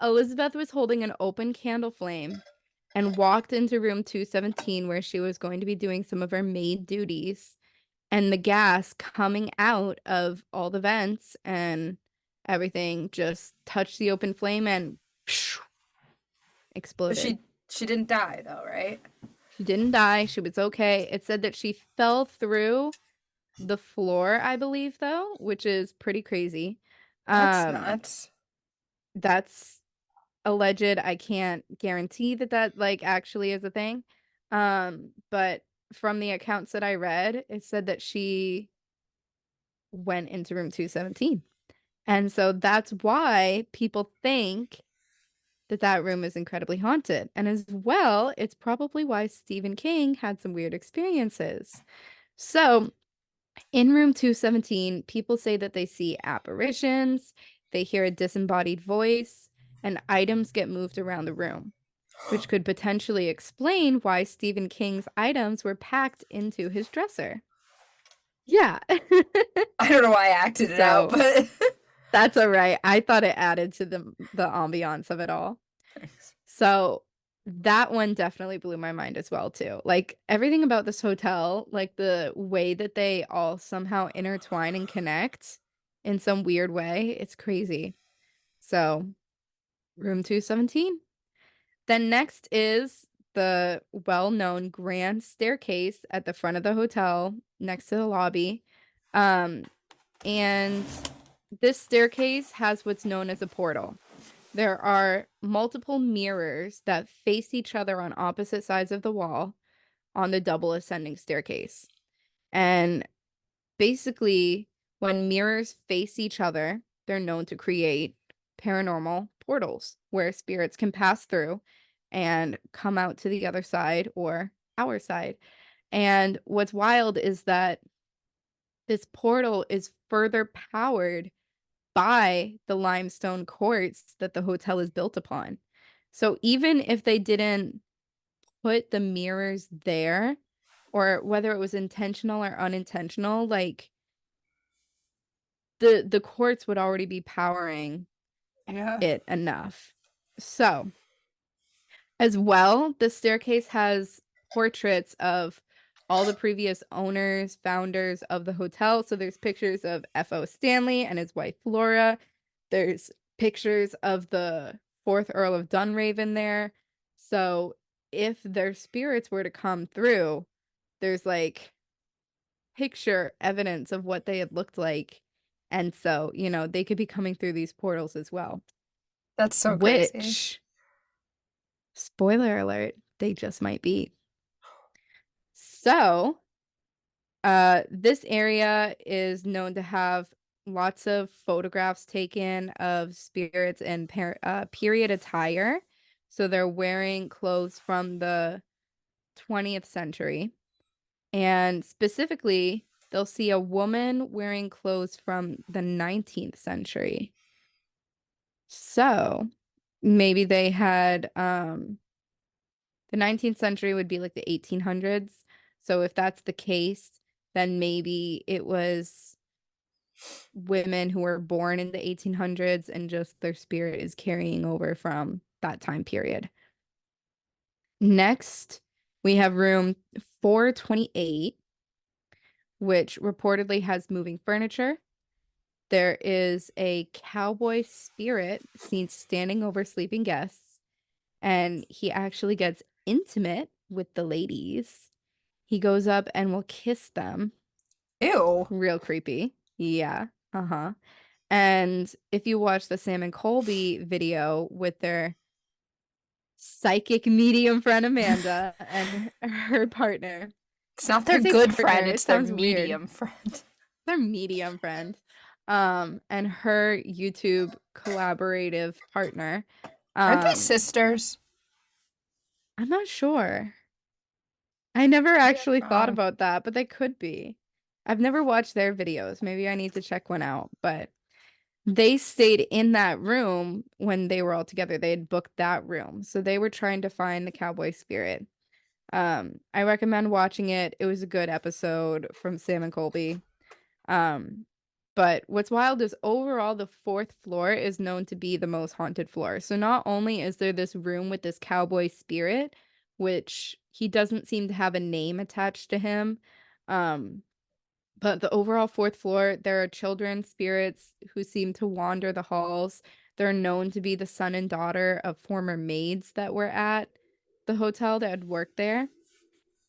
Elizabeth was holding an open candle flame and walked into room 217 where she was going to be doing some of her maid duties. And the gas coming out of all the vents and everything just touched the open flame and But exploded. she didn't die though, right? She didn't die. She was okay. It said that she fell through the floor, I believe, though, which is pretty crazy. That's Um, nuts. that's alleged. I can't guarantee that that like actually is a thing. But from the accounts that I read, it said that she went into room 217. And so that's why people think that that room is incredibly haunted. And as well, it's probably why Stephen King had some weird experiences. So, in room 217, people say that they see apparitions, they hear a disembodied voice, and items get moved around the room, which could potentially explain why Stephen King's items were packed into his dresser. Yeah. I don't know why I acted it out, So, but that's all right. I thought it added to the ambiance of it all. So that one definitely blew my mind as well too. Like everything about this hotel, like the way that they all somehow intertwine and connect in some weird way, it's crazy. So, room 217. Then next is the well-known grand staircase at the front of the hotel next to the lobby. Um, and this staircase has what's known as a portal. There are multiple mirrors that face each other on opposite sides of the wall on the double ascending staircase. And basically, when mirrors face each other, they're known to create paranormal portals where spirits can pass through and come out to the other side or our side. And what's wild is that this portal is further powered by the limestone quartz that the hotel is built upon. So even if they didn't put the mirrors there, or whether it was intentional or unintentional, like the quartz would already be powering Yeah. it enough. So, as well, the staircase has portraits of all the previous owners, founders of the hotel. So there's pictures of F.O. Stanley and his wife Flora. There's pictures of the fourth Earl of Dunraven there. So if their spirits were to come through, there's like picture evidence of what they had looked like. And so, they could be coming through these portals as well. That's so crazy. Which, spoiler alert, they just might be. So, this area is known to have lots of photographs taken of spirits in period attire. So they're wearing clothes from the 20th century. And specifically, they'll see a woman wearing clothes from the 19th century. So maybe they had the 19th century would be like the 1800s. So if that's the case, then maybe it was women who were born in the 1800s and just their spirit is carrying over from that time period. Next, we have room 428, which reportedly has moving furniture. There is a cowboy spirit seen standing over sleeping guests, and he actually gets intimate with the ladies. He goes up and will kiss them. Ew. Real creepy. Yeah. Uh-huh. And if you watch the Sam and Colby video with their psychic medium friend Amanda and her partner, It's not I their say good partner, friend, it it's their sounds weird. medium friend. Their medium friend. And her YouTube collaborative partner. Aren't they Um, sisters? I'm not sure. I never Maybe I'm actually thought wrong. about that, but they could be. I've never watched their videos. Maybe I need to check one out, but they stayed in that room when they were all together. They had booked that room. So they were trying to find the cowboy spirit. I recommend watching it. It was a good episode from Sam and Colby. Um, but what's wild is overall the fourth floor is known to be the most haunted floor. So not only is there this room with this cowboy spirit, which he doesn't seem to have a name attached to him, um, but the overall fourth floor, there are children spirits who seem to wander the halls. They're known to be the son and daughter of former maids that were at the hotel that had worked there.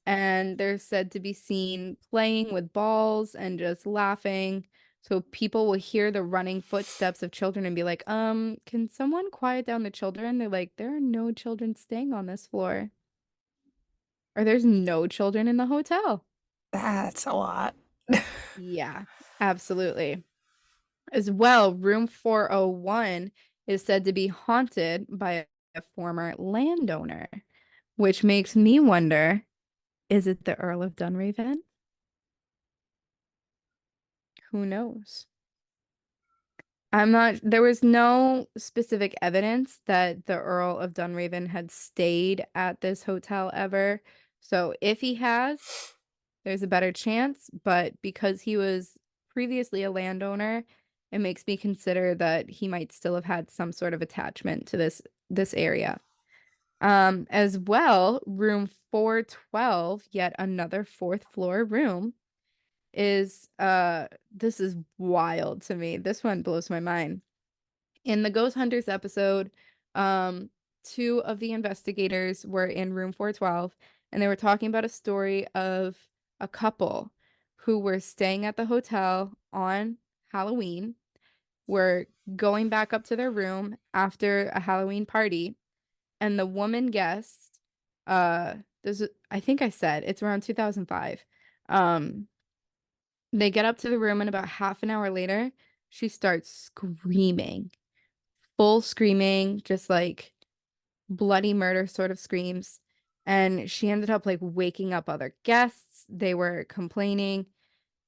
And they're said to be seen playing with balls and just laughing. So people will hear the running footsteps of children and be like, can someone quiet down the children? They're like, there are no children staying on this floor. Or there's no children in the hotel. That's a lot. Yeah, absolutely. As well, room 401 is said to be haunted by a former landowner, which makes me wonder, is it the Earl of Dunraven? Who knows? There was no specific evidence that the Earl of Dunraven had stayed at this hotel ever. So if he has, there's a better chance. But because he was previously a landowner, it makes me consider that he might still have had some sort of attachment to this area. As well, room 412, yet another fourth floor room, is this is wild to me. This one blows my mind. In the Ghost Hunters episode, two of the investigators were in room 412 and they were talking about a story of a couple who were staying at the hotel on Halloween, were going back up to their room after a Halloween party, and the woman guest, uh, I think I said it's around 2005. Um, they get up to the room and about half an hour later, she starts screaming, full screaming, just like bloody murder sort of screams. and she ended up like waking up other guests. They were complaining.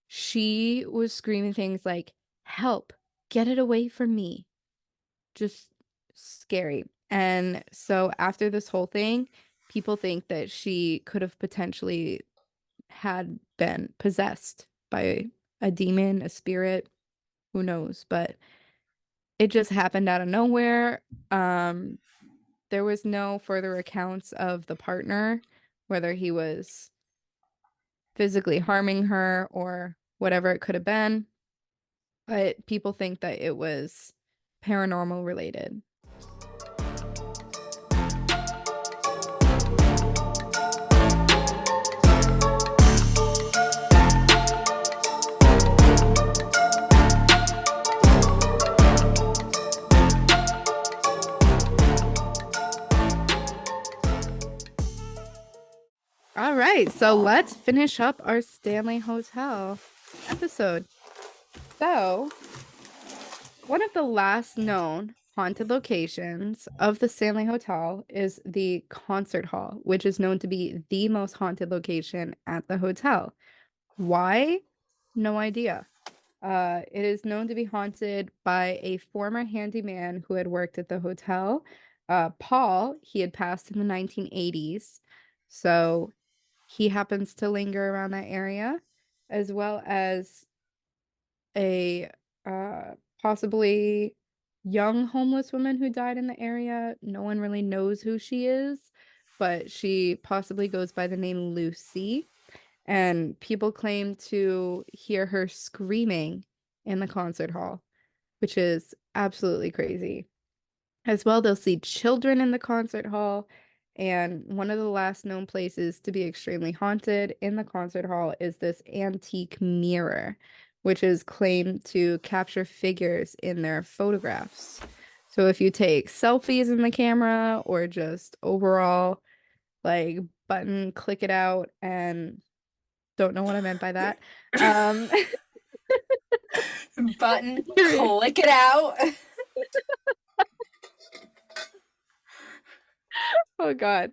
She was screaming things like, "Help, get it away from me." Just scary. And so after this whole thing, people think that she could have potentially had been possessed by a demon, a spirit, who knows, but it just happened out of nowhere. Um, there was no further accounts of the partner, whether he was physically harming her or whatever it could have been, but people think that it was paranormal related. All right, so let's finish up our Stanley Hotel episode. So, one of the last known haunted locations of the Stanley Hotel is the concert hall, which is known to be the most haunted location at the hotel. Why? No idea. It is known to be haunted by a former handyman who had worked at the hotel. Paul, he had passed in the 1980s, so he happens to linger around that area, as well as a possibly young homeless woman who died in the area. No one really knows who she is, but she possibly goes by the name Lucy. And people claim to hear her screaming in the concert hall, which is absolutely crazy. As well, they'll see children in the concert hall. And one of the last known places to be extremely haunted in the concert hall is this antique mirror, which is claimed to capture figures in their photographs. So if you take selfies in the camera or just overall, like button, click it out, and don't know what I meant by that. Um, Button, click it out. oh God.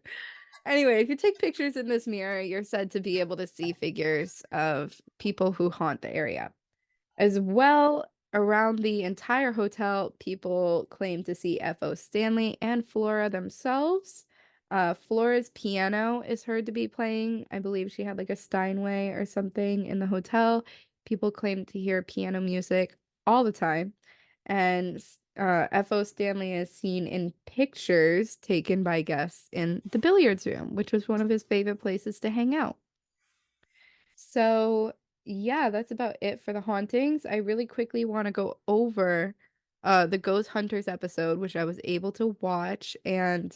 Anyway, if you take pictures in this mirror, you're said to be able to see figures of people who haunt the area. As well, around the entire hotel, people claim to see F.O. Stanley and Flora themselves. Flora's piano is heard to be playing. I believe she had like a Steinway or something in the hotel. People claim to hear piano music all the time. And F.O. Stanley is seen in pictures taken by guests in the billiards room, which was one of his favorite places to hang out. So, yeah, that's about it for the hauntings. I really quickly want to go over the Ghost Hunters episode, which I was able to watch and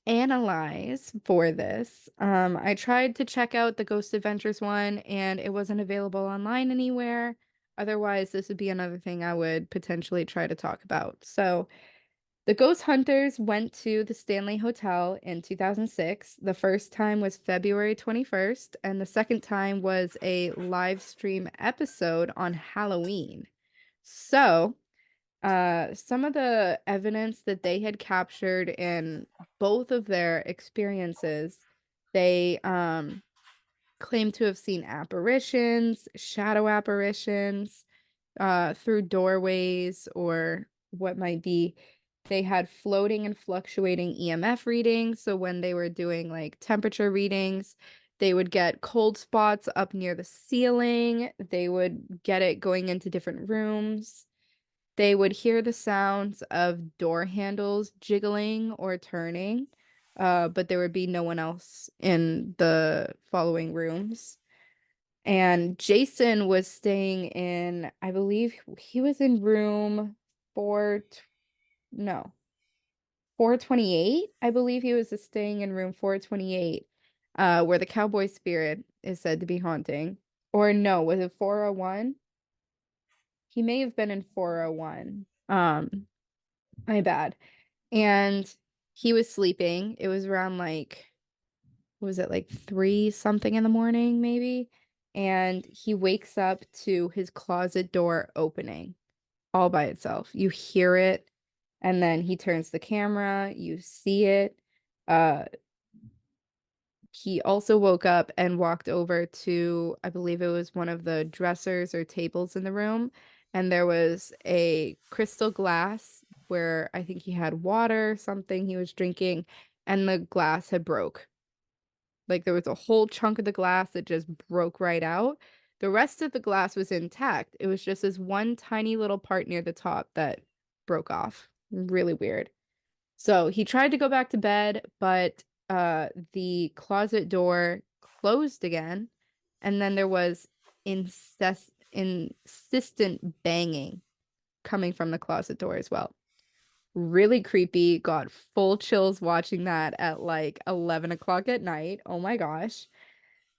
analyze for this. I tried to check out the Ghost Adventures one and it wasn't available online anywhere. Otherwise, this would be another thing I would potentially try to talk about. So, the Ghost Hunters went to the Stanley Hotel in 2006. The first time was February 21st, and the second time was a live stream episode on Halloween. So, some of the evidence that they had captured in both of their experiences, they claim to have seen apparitions, shadow apparitions, through doorways or what might be. They had floating and fluctuating EMF readings. So when they were doing like temperature readings, they would get cold spots up near the ceiling. They would get it going into different rooms. They would hear the sounds of door handles jiggling or turning, but there would be no one else in the following rooms. And Jason was staying in, I believe he was in room four, no, 428. I believe he was staying in room 428, where the cowboy spirit is said to be haunting. Or no, was it 401? He may have been in 401. My bad. And he was sleeping. It was around like, was it like 3 something in the morning, maybe? And he wakes up to his closet door opening all by itself. You hear it, and then he turns the camera, you see it. Uh, He also woke up and walked over to, I believe it was one of the dressers or tables in the room, and there was a crystal glass where I think he had water, something he was drinking, and the glass had broke. Like there was a whole chunk of the glass that just broke right out. The rest of the glass was intact. It was just this one tiny little part near the top that broke off. Really weird. So he tried to go back to bed, but the closet door closed again, and then there was insistent banging coming from the closet door as well. Really creepy. Got full chills watching that at like 11 o'clock at night. Oh my gosh.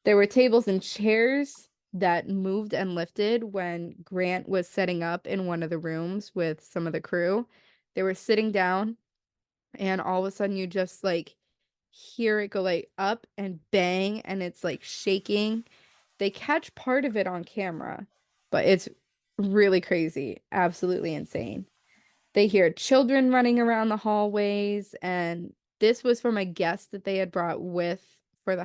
There were tables and chairs that moved and lifted when Grant was setting up in one of the rooms with some of the crew. They were sitting down, and all of a sudden you just like hear it go like up and bang, and it's like shaking. They catch part of it on camera, but it's really crazy, absolutely insane. They hear children running around the hallways, and this was from a guest that they had brought with for the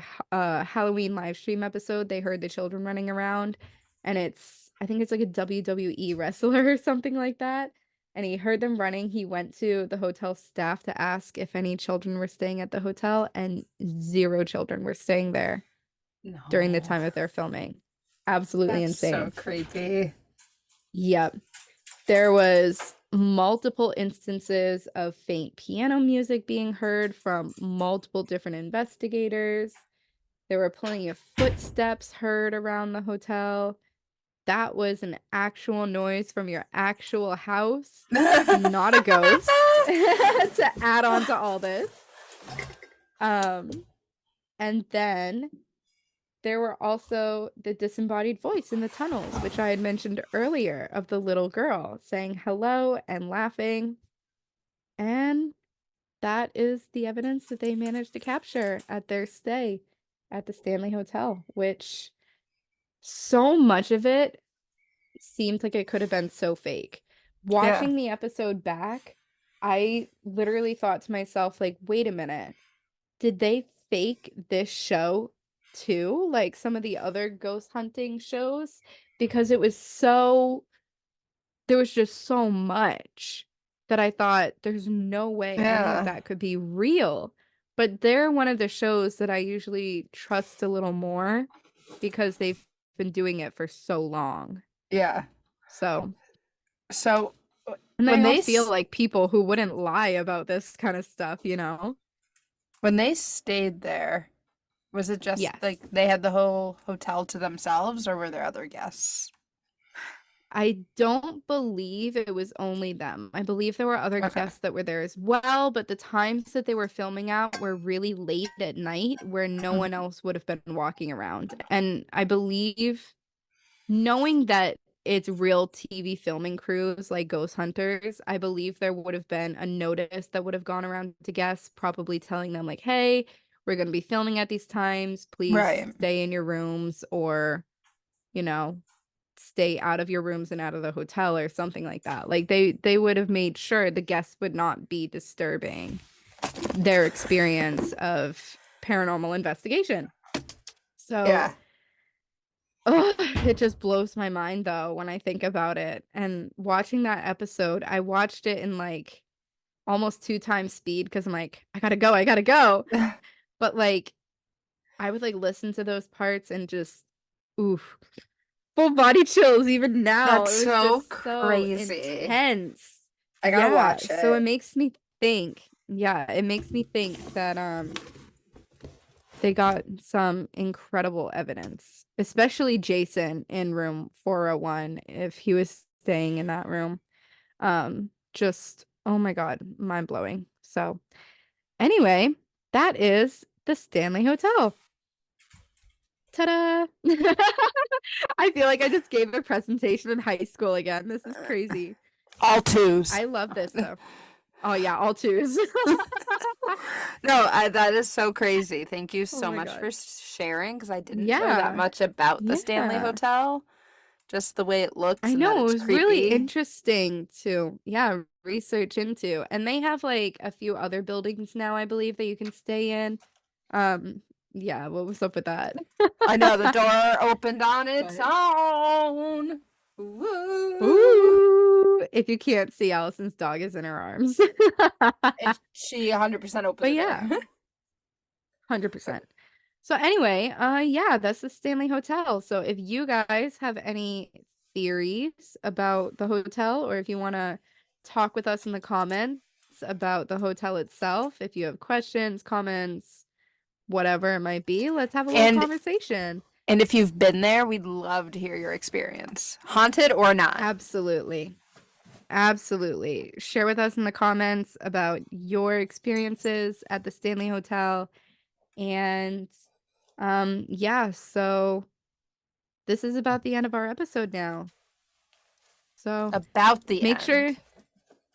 Halloween live stream episode. They heard the children running around, and I think it's like a WWE wrestler or something like that. And he heard them running. He went to the hotel staff to ask if any children were staying at the hotel, and zero children were staying there during the No. time of their filming. Absolutely That's so insane. creepy. Yep. There was multiple instances of faint piano music being heard from multiple different investigators. There were plenty of footsteps heard around the hotel. That was an actual noise from your actual house, not a ghost, to add on to all this. And then there were also the disembodied voice in the tunnels, which I had mentioned earlier, of the little girl saying hello and laughing. And that is the evidence that they managed to capture at their stay at the Stanley Hotel, which so much of it seemed like it could have been so fake. Yeah. Watching the episode back, I literally thought to myself, like, wait a minute, did they fake this show too? Like some of the other ghost hunting shows? Because there was just so much that I thought there's no way any of Yeah. that could be real. But they're one of the shows that I usually trust a little more because they've been doing it for so long. Yeah. So, So and when they all they feel s- like people who wouldn't lie about this kind of stuff, you know? when they stayed there, was it just Yes. like they had the whole hotel to themselves, or were there other guests? I don't believe it was only them. I believe there were other Okay. guests that were there as well, but the times that they were filming out were really late at night where no one Mhm. else would have been walking around. And I believe, knowing that it's real TV filming crews like Ghost Hunters, I believe there would have been a notice that would have gone around to guests, probably telling them, like, hey, we're going to be filming at these times. Please Right. stay in your rooms, or, you know, stay out of your rooms and out of the hotel or something like that. Like they would have made sure the guests would not be disturbing their experience of paranormal investigation. So, Yeah. oh, it just blows my mind though when I think about it. And watching that episode, I watched it in like almost 2 times speed because I'm like, I gotta go, I gotta go. But like I would like listen to those parts and just oof, full body chills even now. That's It was so just so crazy. intense. I gotta Yeah. watch So it it. makes me think, yeah, it makes me think that they got some incredible evidence, especially Jason in room 401 if he was staying in that room. Just oh my God, mind blowing. So anyway, that is the Stanley Hotel. Ta-da! I feel like I just gave a presentation in high school again. This is crazy. All twos. I love this though. Oh yeah, all twos. No, that is so crazy. Thank you Oh so my much for God. sharing because I didn't know that Yeah. much about the Stanley Yeah. Hotel. Just the way it looks I and that know, it it's was really creepy. interesting to, yeah, research into. And they have like a few other buildings now, I believe, that you can stay in. Um, Yeah, what was up with that? I know the door opened on its But- own. Woo. Ooh, if you can't see, Allison's dog is in her arms. She 100% opened But the yeah, door. 100%. So anyway, yeah, that's the Stanley Hotel. So if you guys have any theories about the hotel, or if you want to talk with us in the comments about the hotel itself, if you have questions, comments, whatever it might be, let's have a little And conversation. and if you've been there, we'd love to hear your experience. Haunted or not. Absolutely. Absolutely. Share with us in the comments about your experiences at the Stanley Hotel. And yeah, so this is about the end of our episode now. So About the make end. sure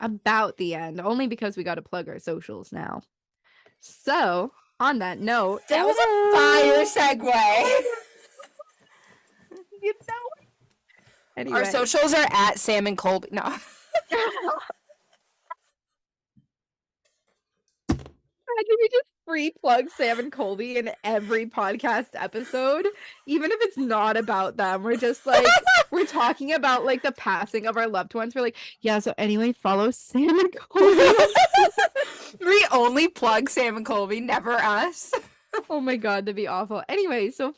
about the end, only because we got to plug our socials now. So on that note, That was a fire segue. You know. Anyway. Our socials are at Sam and Colby. No. Imagine we just free plug Sam and Colby in every podcast episode, even if it's not about them. We're just like, we're talking about like the passing of our loved ones. We're like, yeah, so anyway, follow Sam and Colby. We only plug Sam and Colby, never us. Oh my God, that'd be awful. Anyway, so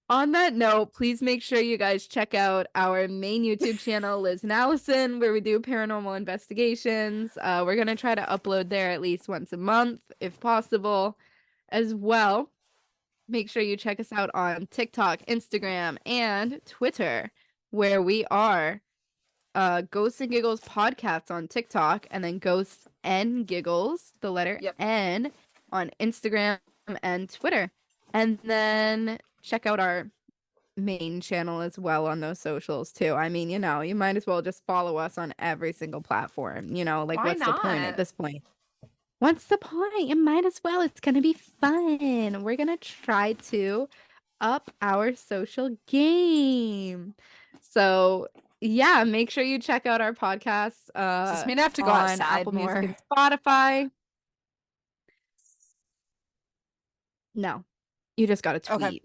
on that note, please make sure you guys check out our main YouTube channel, Liz and Allison, where we do paranormal investigations. We're going to try to upload there at least once a month, if possible, as well. Make sure you check us out on TikTok, Instagram, and Twitter, where we are Ghosts and Giggles Podcasts on TikTok, and then Ghosts and Giggles, the letter N, on Instagram and Twitter. And then check out our main channel as well on those socials too. I mean, you know, you might as well just follow us on every single platform. You know, like Why what's the point not? at this point? What's the point? You might as well. It's gonna be fun. We're gonna try to up our social game. So yeah, make sure you check out our podcasts Does this mean I have to go on outside Apple more? Music and Spotify. No, you just got to tweet.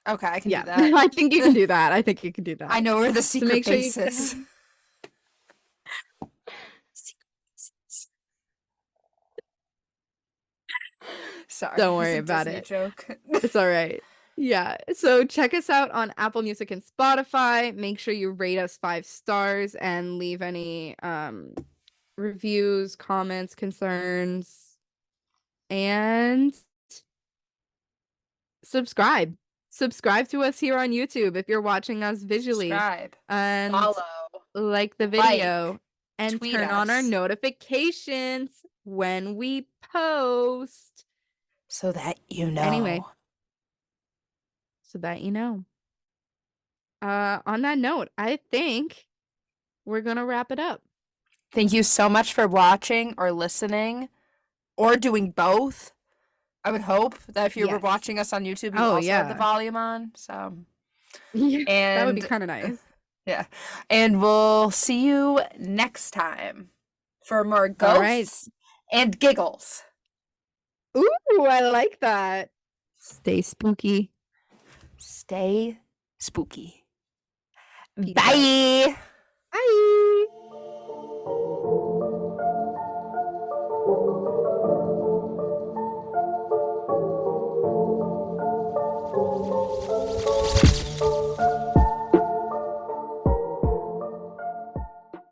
Okay, I can Yeah, do that. I think you can do that. I think you can do that. I know where the secret make sure base is. Sorry. Don't worry it's a about Disney it. Joke. It's all right. Yeah. So check us out on Apple Music and Spotify. Make sure you rate us 5 stars and leave any reviews, comments, concerns, and subscribe. Subscribe to us here on YouTube if you're watching us visually. Subscribe. And follow. Like the video. Like, and tweet turn on our us. notifications when we post. So that you know. Anyway. So that you know. On that note, I think we're gonna wrap it up. Thank you so much for watching or listening or doing both. I would hope that if you were Yes. watching us on YouTube, you Oh, also had the yeah. volume on. So Yeah, that would be And- kind of nice. yeah. And we'll see you next time for more All right. ghosts and giggles. Ooh, I like that. Stay spooky. Stay spooky. Peace out. Bye. Bye.